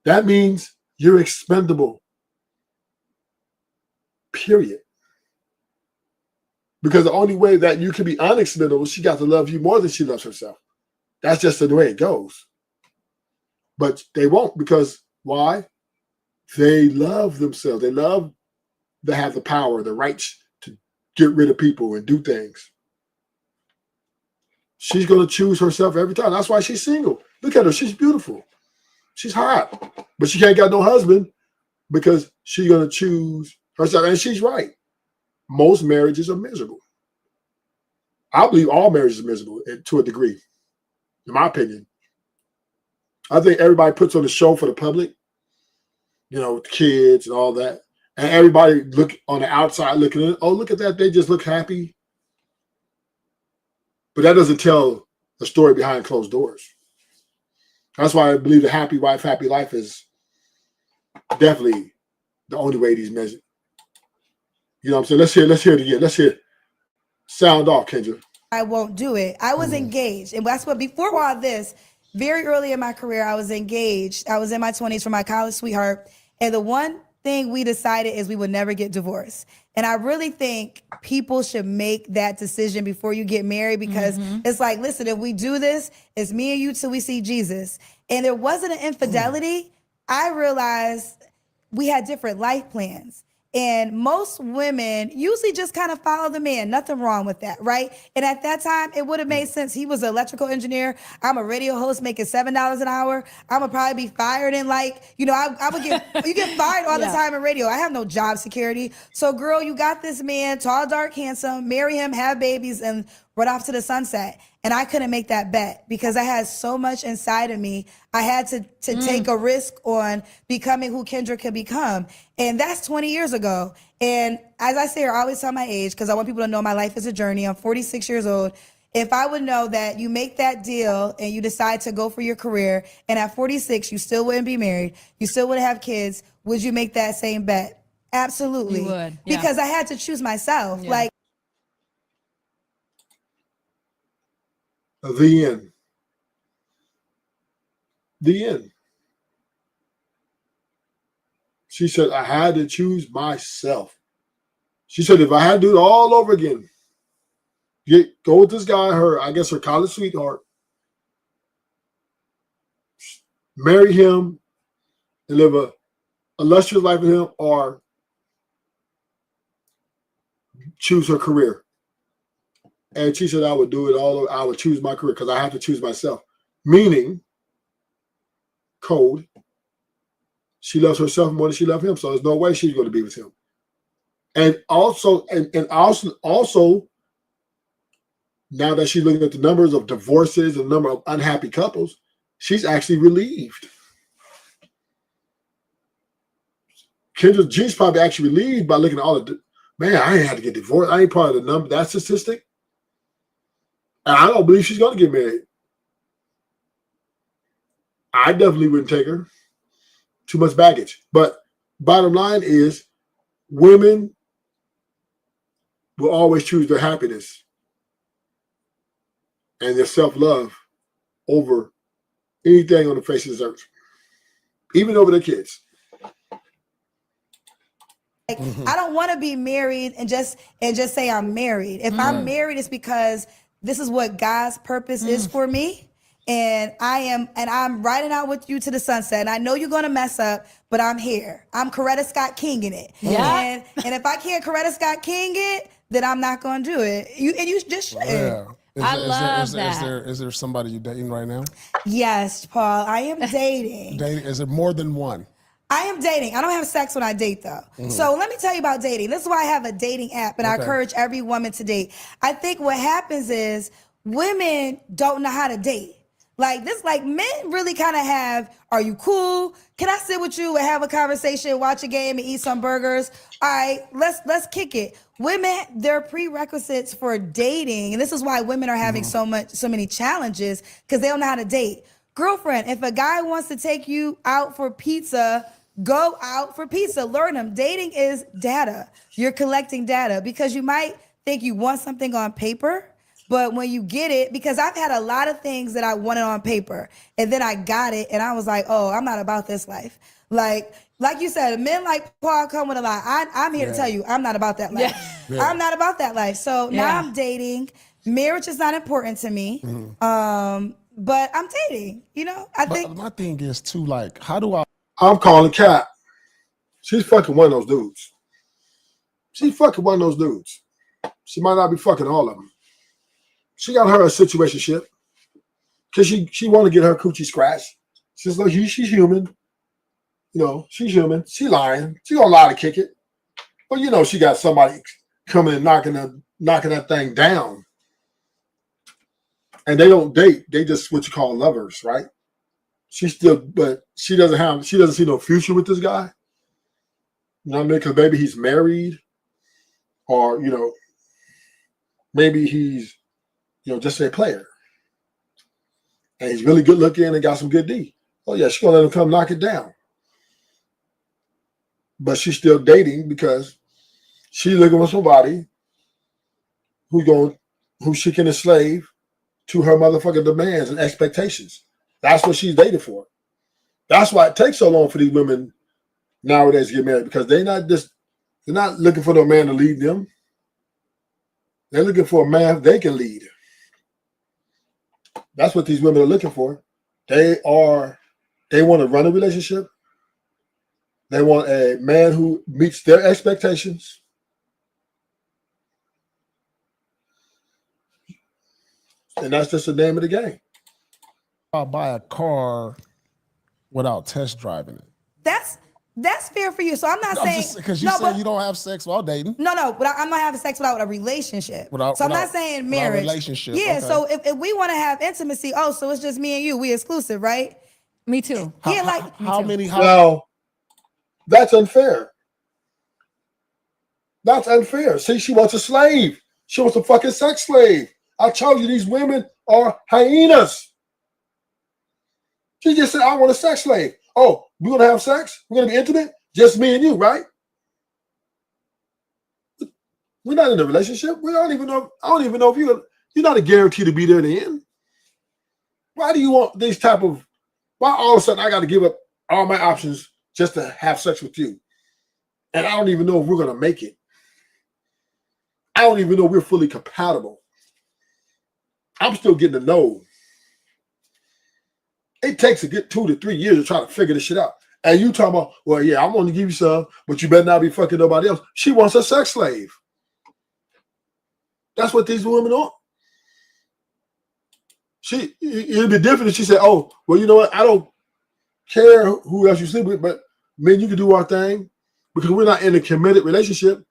that means you're expendable. Period. Because the only way that you can be unexpendable, she got to love you more than she loves herself. That's just the way it goes. But they won't, because why? They love themselves. They love to have the power, the rights to get rid of people and do things. She's going to choose herself every time. That's why she's single. Look at her. She's beautiful. She's hot. But she can't got no husband because she's going to choose herself. And she's right. Most marriages are miserable. I believe all marriages are miserable to a degree, in my opinion. I think everybody puts on a show for the public, with kids and all that. And everybody look on the outside looking in, oh, look at that. They just look happy. But that doesn't tell the story behind closed doors. That's why I believe the happy wife, happy life is definitely the only way these measure. You know what I'm saying? Let's hear it again. Let's hear it. Sound off, Kendra. I won't do it. I was engaged. And that's what, before all this, very early in my career, I was engaged. I was in my 20s for my college sweetheart. And the one thing we decided is we would never get divorced. And I really think people should make that decision before you get married, because it's like, listen, if we do this, it's me and you till we see Jesus. And there wasn't an infidelity. I realized we had different life plans. And most women usually just kind of follow the man. Nothing wrong with that, right? And at that time, it would have made sense. He was an electrical engineer. I'm a radio host making $7 an hour. I'm gonna probably be fired in I would you get fired all the time in radio. I have no job security. So girl, you got this man, tall, dark, handsome, marry him, have babies, and run off to the sunset. And I couldn't make that bet because I had so much inside of me. I had to take a risk on becoming who Kendra could become. And that's 20 years ago. And as I say, I always tell my age because I want people to know my life is a journey. I'm 46 years old. If I would know that you make that deal and you decide to go for your career, and at 46, you still wouldn't be married, you still wouldn't have kids, would you make that same bet? Absolutely. You would. Yeah. Because I had to choose myself. Yeah. The end. The end. She said, I had to choose myself. She said, if I had to do it all over again, go with this guy, her college sweetheart, marry him and live a illustrious life with him, or choose her career. And she said, I would do it all over. I would choose my career because I have to choose myself. Meaning, code, she loves herself more than she loves him. So there's no way she's going to be with him. And also, now that she's looking at the numbers of divorces and the number of unhappy couples, she's actually relieved. Kendra G's probably actually relieved by looking at all of the, man, I ain't had to get divorced. I ain't part of the number, that statistic. And I don't believe she's going to get married. I definitely wouldn't take her. Too much baggage. But bottom line is, women will always choose their happiness and their self-love over anything on the face of this earth, even over their kids. I don't want to be married and just say I'm married. If I'm married, it's because this is what God's purpose is for me. And I'm riding out with you to the sunset. And I know you're going to mess up, but I'm here. I'm Coretta Scott King in it. Yeah. And if I can't Coretta Scott King it, then I'm not going to do it. You just should. Yeah. I love that. Is there somebody you're dating right now? Yes, Paul. I am dating. Dating? Is it more than one? I am dating. I don't have sex when I date, though. So let me tell you about dating. This is why I have a dating app, and I encourage every woman to date. I think what happens is women don't know how to date. Like men really kind of have, are you cool? Can I sit with you and have a conversation, watch a game, and eat some burgers? All right, let's kick it. Women, their prerequisites for dating, and this is why women are having so many challenges, because they don't know how to date. Girlfriend, if a guy wants to take you out for pizza, go out for pizza. Learn them. Dating is data. You're collecting data because you might think you want something on paper, but when you get it, because I've had a lot of things that I wanted on paper, and then I got it, and I was like, oh, I'm not about this life. Like you said, men like Paul come with a lot. I'm here to tell you, I'm not about that life. Yeah. I'm not about that life. So now I'm dating. Marriage is not important to me. But I'm dating, I think. My thing is too, like, how do I? I'm calling Kat. She's fucking one of those dudes. She's fucking one of those dudes. She might not be fucking all of them. She got her a situationship because she want to get her coochie scratched. She's like, she's human. She's human. She lying. She gonna lie to kick it. But she got somebody coming and knocking that thing down. And they don't date. They just what you call lovers, right? But she doesn't see no future with this guy. You know what I mean? Because maybe he's married, or maybe he's just a player. and he's really good looking and got some good D. Oh yeah, she's gonna let him come knock it down. But she's still dating because she's looking for somebody who she can enslave to her motherfucking demands and expectations. That's what she's dating for. That's why it takes so long for these women nowadays to get married, because they're not looking for no man to lead them. They're looking for a man they can lead. That's what these women are looking for. They want to run a relationship. They want a man who meets their expectations. And that's just the name of the game. I'll buy a car without test driving it. That's fair for you. So I'm not saying because you said you don't have sex while dating. No, but I'm not having sex without a relationship. I'm not saying marriage. Relationship. Yeah. Okay. So if we want to have intimacy, so it's just me and you. We exclusive, right? Me too. How many? No, that's unfair. That's unfair. See, she wants a slave. She wants a fucking sex slave. I told you these women are hyenas. She just said, I want a sex slave. Oh, we're going to have sex? We're going to be intimate? Just me and you, right? We're not in a relationship. I don't even know if you're not a guarantee to be there in the end. Why do you want why all of a sudden I got to give up all my options just to have sex with you? And I don't even know if we're going to make it. I don't even know if we're fully compatible. I'm still getting to know. It takes a good 2 to 3 years to try to figure this shit out. And you talking about, well, yeah, I'm going to give you some, but you better not be fucking nobody else. She wants a sex slave. That's what these women want. It'd be different if she said, oh, well, you know what? I don't care who else you sleep with, but man, you can do our thing because we're not in a committed relationship.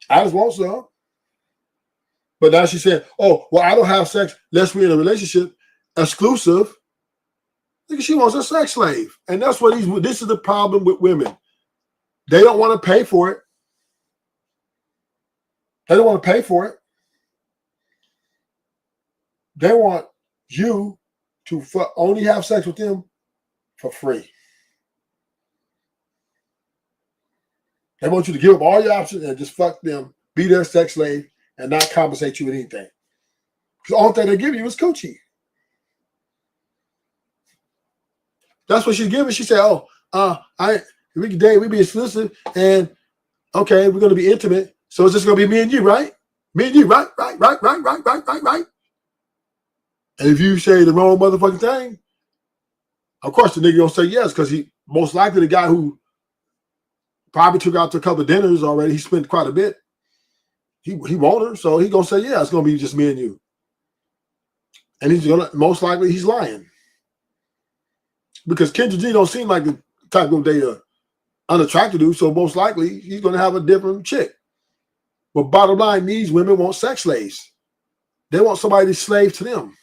I just want some. But now she said, oh, well, I don't have sex unless we're in a relationship, exclusive. Because she wants a sex slave. And that's what this is the problem with women. They don't want to pay for it. They don't want to pay for it. They want you to only have sex with them for free. They want you to give up all your options and just fuck them, be their sex slave, and not compensate you with anything. Because the only thing they give you is coochie. That's what she's giving. She said, we can date, we be exclusive, and okay, we're going to be intimate. So it's just going to be me and you, right? Me and you, right? And if you say the wrong motherfucking thing, of course the nigga gonna say yes, because he most likely the guy who probably took out to a couple of dinners already, he spent quite a bit. He want her, so he gonna say, yeah, it's gonna be just me and you. And he's gonna most likely he's lying. Because Kandra G don't seem like the type of they unattracted to, so most likely he's gonna have a different chick. But bottom line, these women want sex slaves. They want somebody to slave to them.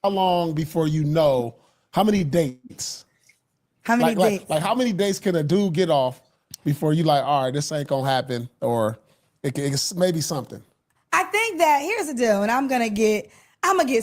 How long before you know how many dates? How many dates? Like how many dates can a dude get off before you like, all right, this ain't gonna happen, or it's maybe something? I think that here's the deal, and I'm gonna get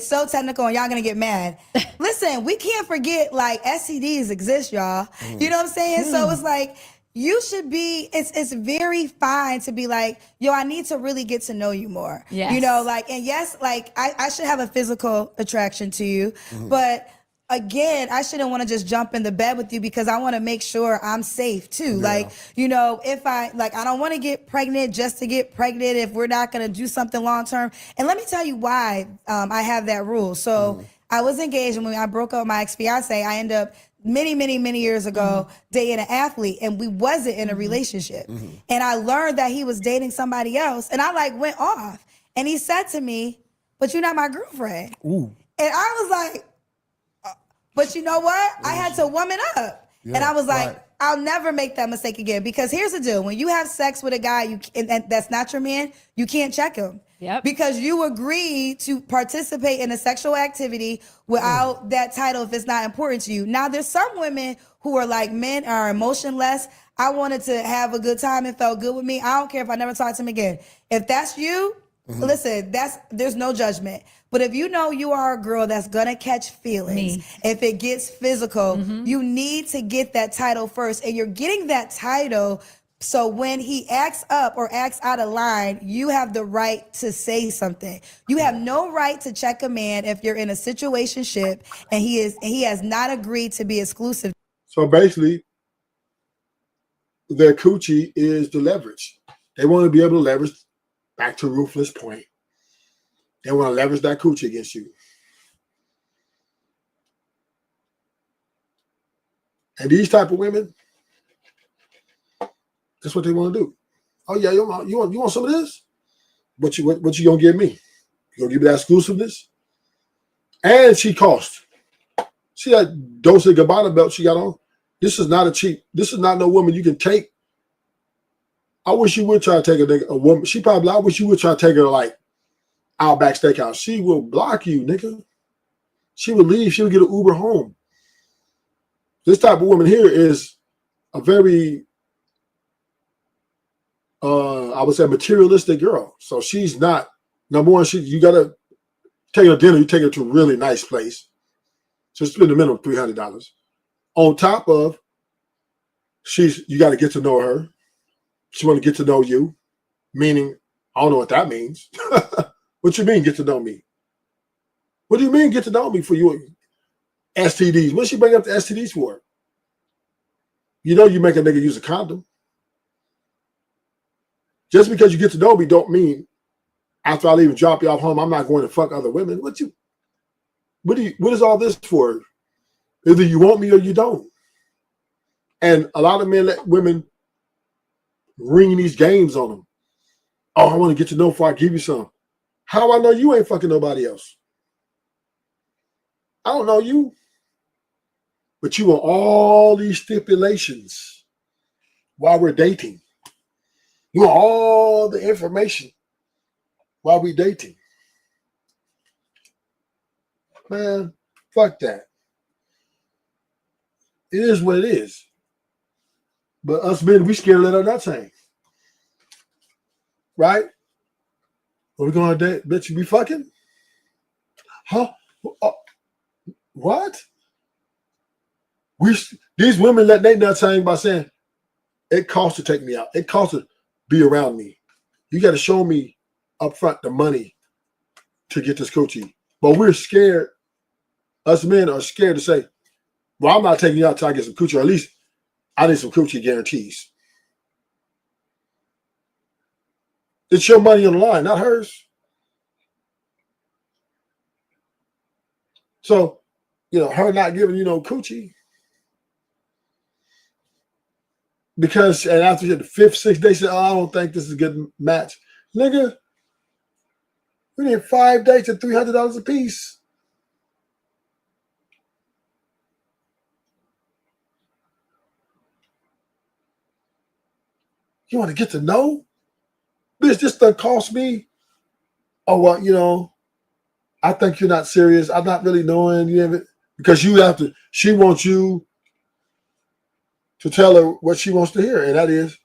so technical and y'all gonna get mad. Listen, we can't forget like STDs exist, y'all. You know what I'm saying? So it's like you should be, it's very fine to be like, yo, I need to really get to know you more. Yes. You know, like, and yes, like I should have a physical attraction to you, but again, I shouldn't want to just jump in the bed with you because I want to make sure I'm safe too. Yeah. Like, you know, if I don't want to get pregnant just to get pregnant if we're not going to do something long term. And let me tell you why I have that rule. So I was engaged, and when I broke up with my ex-fiance, I ended up many years ago dating an athlete, and we wasn't in a relationship. And I learned that he was dating somebody else, and I like went off. And he said to me, "But you're not my girlfriend." Ooh. And I was like, but you know what? I had to woman up. Yeah, and I was like, I'll never make that mistake again. Because here's the deal. When you have sex with a guy and that's not your man, you can't check him. Yep. Because you agreed to participate in a sexual activity without that title if it's not important to you. Now, there's some women who are like, men are emotionless. I wanted to have a good time and felt good with me. I don't care if I never talk to him again. If that's you, listen, there's no judgment. But if you know you are a girl that's gonna catch feelings, if it gets physical, you need to get that title first. And you're getting that title so when he acts up or acts out of line, you have the right to say something. You have no right to check a man if you're in a situationship and he has not agreed to be exclusive. So basically, their coochie is the leverage. They want to be able to leverage, back to Ruthless point. They want to leverage that coochie against you. And these type of women, that's what they want to do. Oh yeah, you want some of this? What you gonna give me? You gonna give me that exclusiveness? And she cost. See that Dolce & Gabbana belt she got on? This is not no woman you can take. I wish you would try to take a woman. I wish you would try to take her to like Outback Steakhouse. She will block you, nigga. She will leave. She will get an Uber home. This type of woman here is a very I would say materialistic girl. So she's not, number one, you gotta take her to dinner, you take her to a really nice place. So spend the minimum $300. On top of, you gotta get to know her. She wanna get to know you. Meaning, I don't know what that means. What you mean get to know me? What do you mean get to know me for you? STDs. What's she bring up the STDs for? You know you make a nigga use a condom. Just because you get to know me don't mean after I leave and drop you off home, I'm not going to fuck other women. What is all this for? Either you want me or you don't. And a lot of men let women ring these games on them. Oh, I want to get to know before I give you some. How I know you ain't fucking nobody else? I don't know you. But you want all these stipulations while we're dating. You want all the information while we dating. Man, fuck that. It is what it is. But us men, we scared to let our nuts hang. Right? Are we going to date? Bet you be fucking? Huh? What? These women let their nuts hang by saying, it costs to take me out. It costs to be around me. You got to show me up front the money to get this coochie. But we're scared. Us men are scared to say, well, I'm not taking you out till I get some coochie, or at least I need some coochie guarantees. It's your money on the line, not hers. So, her not giving you no coochie. Because, and after the 5th, 6th day, said, oh, I don't think this is a good match. Nigga, we need 5 dates at $300 a piece. You want to get to know? Bitch, this done cost me. Oh, well, I think you're not serious. I'm not really knowing you. Because she wants you to tell her what she wants to hear. And that is,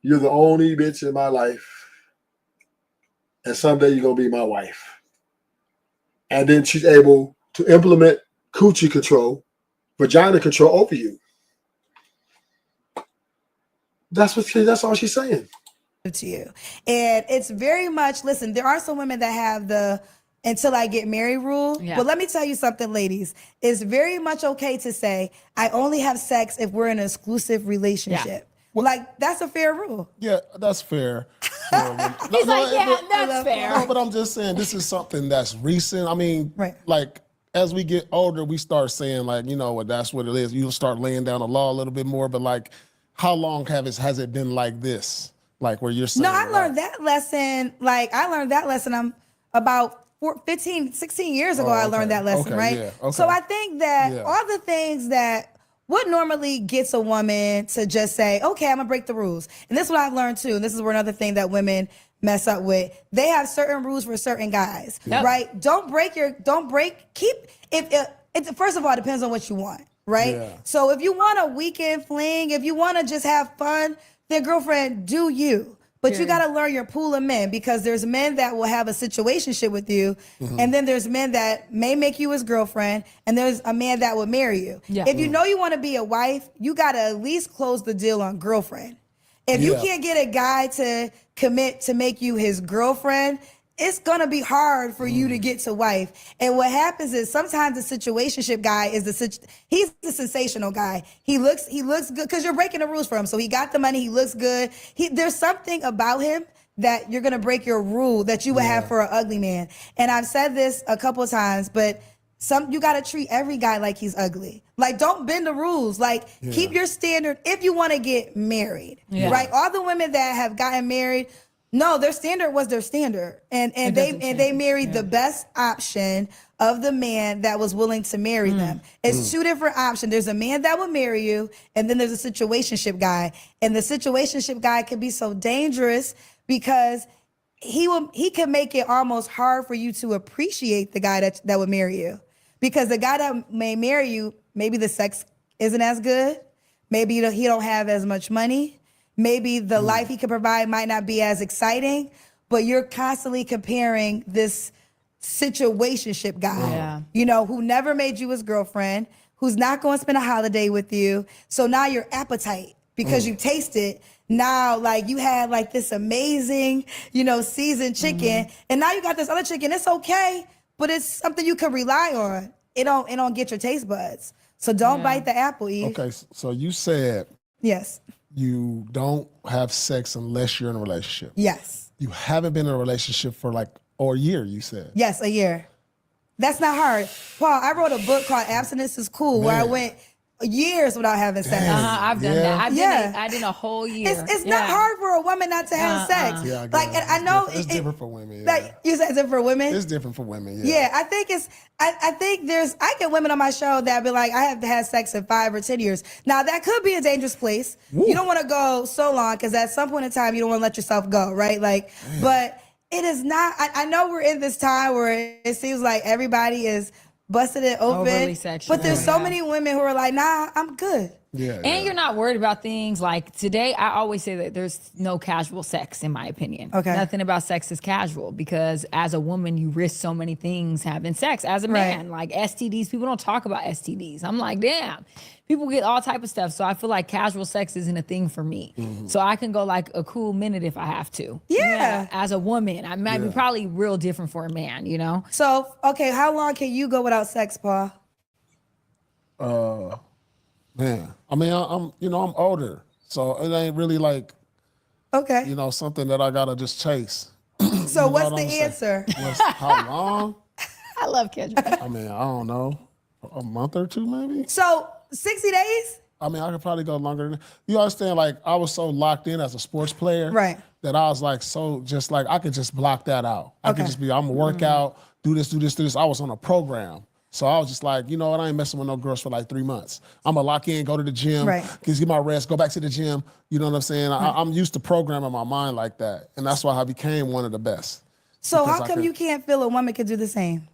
you're the only bitch in my life. And someday you're going to be my wife. And then she's able to implement coochie control, vagina control over you. That's all she's saying. To you. And it's very much, listen, there are some women that have the until I get married rule. Yeah. But let me tell you something, ladies. It's very much okay to say, I only have sex if we're in an exclusive relationship. Yeah. Well, like, that's a fair rule. Yeah, that's fair. He's that's fair. No, but I'm just saying this is something that's recent. I mean, like, as we get older, we start saying, like, that's what it is. You'll start laying down the law a little bit more. But, like, how long has it been like this? Like, where you're saying, no, I learned that lesson. Like, I learned that lesson. I'm about 15, 16 years ago, I learned that lesson, right? Yeah, okay. So I think that all the things that what normally gets a woman to just say, okay, I'm gonna break the rules. And this is what I've learned too. And this is another thing that women mess up with. They have certain rules for certain guys, right? First of all, it depends on what you want, right? Yeah. So if you want a weekend fling, if you want to just have fun, then girlfriend, do you. But you got to learn your pool of men, because there's men that will have a situationship with you. And then there's men that may make you his girlfriend. And there's a man that will marry you. Yeah. If you know you want to be a wife, you got to at least close the deal on girlfriend. If you can't get a guy to commit to make you his girlfriend, it's going to be hard for you to get to wife. And what happens is sometimes the situationship guy is he's the sensational guy. He looks good because you're breaking the rules for him. So he got the money. He looks good. There's something about him that you're going to break your rule that you would have for an ugly man. And I've said this a couple of times, but you got to treat every guy like he's ugly. Like, don't bend the rules. Like, keep your standard if you want to get married, right? All the women that have gotten married, no, their standard was their standard. And they married the best option of the man that was willing to marry them. It's two different options. There's a man that will marry you, and then there's a situationship guy. And the situationship guy can be so dangerous because he can make it almost hard for you to appreciate the guy that would marry you. Because the guy that may marry you, maybe the sex isn't as good. Maybe he don't have as much money. Maybe the life he could provide might not be as exciting, but you're constantly comparing this situationship guy, who never made you his girlfriend, who's not going to spend a holiday with you. So now your appetite, because you tasted, now like you had like this amazing, seasoned chicken, and now you got this other chicken. It's okay, but it's something you can rely on. It don't get your taste buds. So don't bite the apple, Eve. Okay, so you said yes. You don't have sex unless you're in a relationship. Yes. You haven't been in a relationship for a year, you said. Yes, a year. That's not hard. Paul, I wrote a book called Abstinence is Cool, where I went years without having sex. I've done that. I did a whole year. It's not hard for a woman not to have sex. Yeah, and I know it's different for women. Like you said, it's different for women. It's different for women. Yeah, I think I get women on my show that be like, I have had sex in 5 or 10 years. Now that could be a dangerous place. Woo. You don't want to go so long because at some point in time you don't want to let yourself go, right? But it is not. I know we're in this time where it seems like everybody is busted it open, but there's so many women who are like, nah, I'm good. And you're not worried about things like today. I always say that there's no casual sex, in my opinion. Okay. Nothing about sex is casual, because as a woman, you risk so many things having sex. As a man, like STDs, people don't talk about STDs. I'm like, damn, people get all type of stuff. So I feel like casual sex isn't a thing for me. So I can go like a cool minute if I have to. Yeah. As a woman, I might be probably real different for a man, So, okay, how long can you go without sex, Paul? Man, I mean, I'm older, so it ain't really like, something that I gotta just chase. So what's the answer? How long? I love Kendra. I mean, I don't know, a month or two maybe. So 60 days? I mean, I could probably go longer than. You understand? Like, I was so locked in as a sports player, right? That I was like, so just like I could just block that out. I could just be, I'm gonna work out, do this. I was on a program. So I was just like, you know what? I ain't messing with no girls for like 3 months. I'm going to lock in, go to the gym, get my rest, go back to the gym. You know what I'm saying? I'm used to programming my mind like that. And that's why I became one of the best. So how come you can't feel a woman could do the same?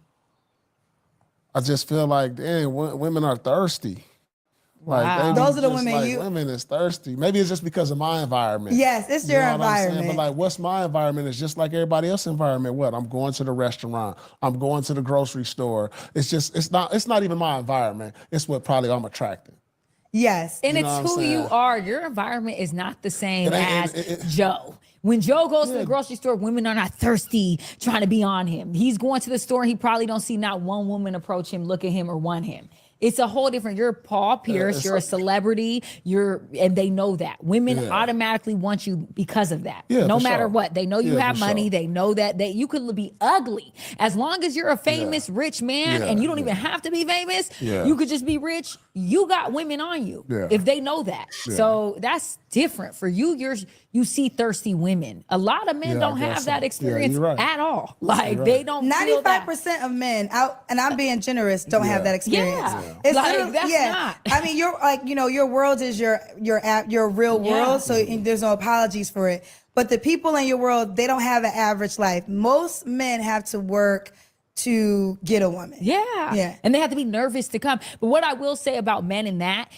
I just feel like, dang, women are thirsty. Like those are the women women is thirsty. Maybe it's just because of my environment. Yes, it's your environment. But like, what's my environment? It's just like everybody else's environment. What? I'm going to the restaurant. I'm going to the grocery store. It's not even my environment. It's what probably I'm attracted. Yes. And it's who you are. Your environment is not the same as Joe. When Joe goes to the grocery store, women are not thirsty trying to be on him. He's going to the store and he probably don't see not one woman approach him, look at him, or want him. It's a whole different, you're Paul Pierce, you're a celebrity, and they know that. Women automatically want you because of that. No matter what. They know you have money. They know that you could be ugly. As long as you're a famous, rich man, and you don't even have to be famous, you could just be rich. You got women on you if they know that. So that's different. For you, you see thirsty women. A lot of men don't have that experience at all. Like they don't 95% of men out, and I'm being generous, don't have that experience. It's like, that's not. I mean, you're like, your world is your real world, so there's no apologies for it. But the people in your world, they don't have an average life. Most men have to work to get a woman. Yeah. And they have to be nervous to come. But what I will say about men in that,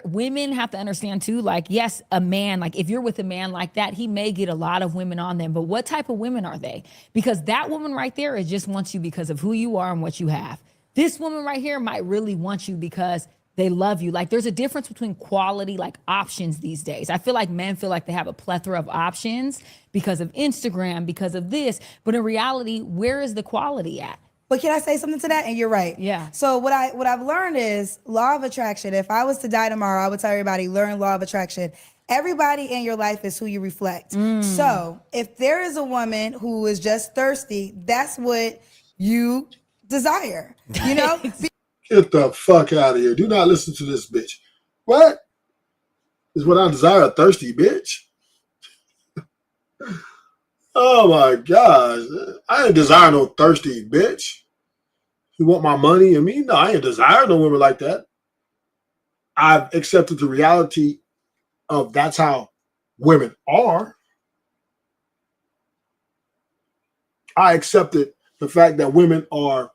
women have to understand too, like, yes, a man, like if you're with a man like that, he may get a lot of women on them, but what type of women are they? Because that woman right there is just wants you because of who you are and what you have. This woman right here might really want you because they love you. Like there's a difference between quality, like options these days. I feel like men feel like they have a plethora of options because of Instagram, because of this. But in reality, where is the quality at? But can I say something to that? And you're right. Yeah. So what I've learned is law of attraction. If I was to die tomorrow, I would tell everybody, learn law of attraction. Everybody in your life is who you reflect. So if there is a woman who is just thirsty, that's what you desire. You know? Get the fuck out of here. Do not listen to this bitch. What? Is what I desire, a thirsty bitch? Oh my gosh. I ain't desire no thirsty bitch. You want my money and me? No, I ain't desire no woman like that. I've accepted the reality of that's how women are. I accepted the fact that women are,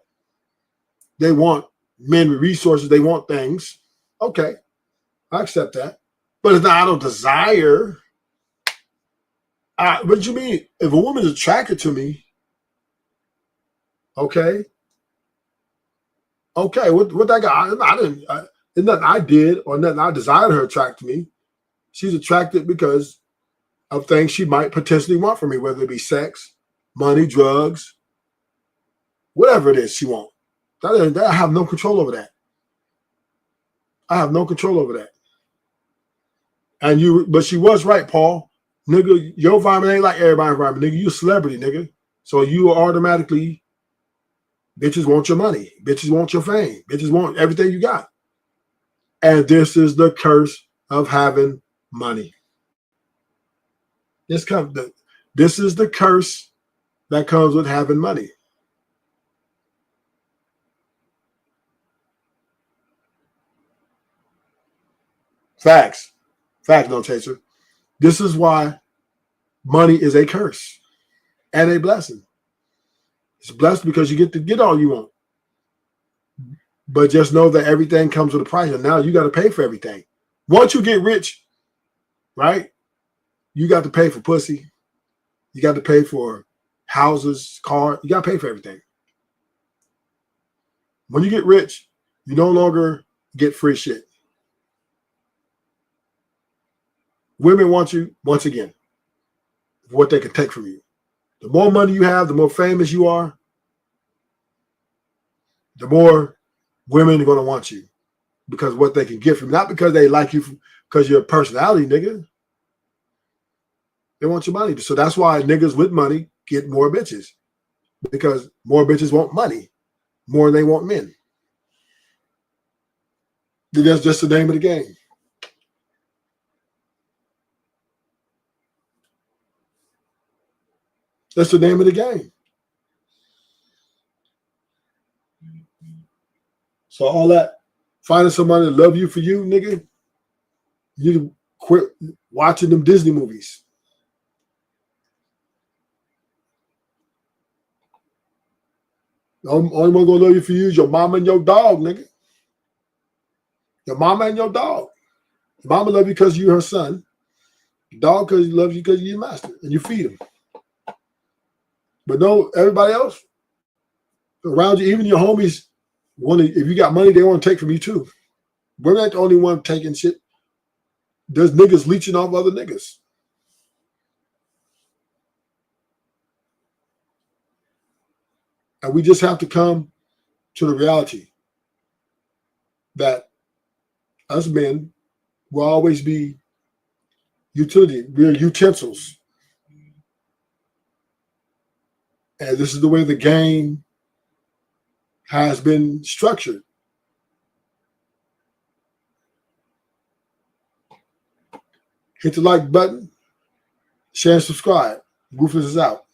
they want men with resources, they want things. Okay, I accept that. But it's not, I don't desire. What do you mean? If a woman is attracted to me, okay, what that guy? It's nothing I did or nothing I desired her attract to me. She's attracted because of things she might potentially want from me, whether it be sex, money, drugs, whatever it is she wants. I have no control over that. I have no control over that. But she was right, Paul. Nigga, your environment ain't like everybody's environment. Nigga, you a celebrity, nigga. So you are automatically, bitches want your money. Bitches want your fame. Bitches want everything you got. And this is the curse of having money. This is the curse that comes with having money. Facts. Facts, no chaser. This is why money is a curse and a blessing. It's blessed because you get to get all you want. But just know that everything comes with a price. And now you got to pay for everything. Once you get rich, right, you got to pay for pussy. You got to pay for houses, cars. You got to pay for everything. When you get rich, you no longer get free shit. Women want you, once again, for what they can take from you. The more money you have, the more famous you are, the more women are going to want you because of what they can get from you. Not because they like you because you're a personality, nigga. They want your money. So that's why niggas with money get more bitches, because more bitches want money more than they want men. That's just the name of the game. That's the name of the game. So all that finding somebody to love you for you, nigga, you need to quit watching them Disney movies. The only one gonna love you for you is your mama and your dog, nigga. Your mama and your dog. Your mama love you because you're her son. Your dog because he loves you because you're your master and you feed him. But no, everybody else around you, even your homies, if you got money, they want to take from you too. We're not the only one taking shit. There's niggas leeching off other niggas. And we just have to come to the reality that us men will always be utility. We're utensils. And this is the way the game has been structured. Hit the like button, share and subscribe. Rufus is out.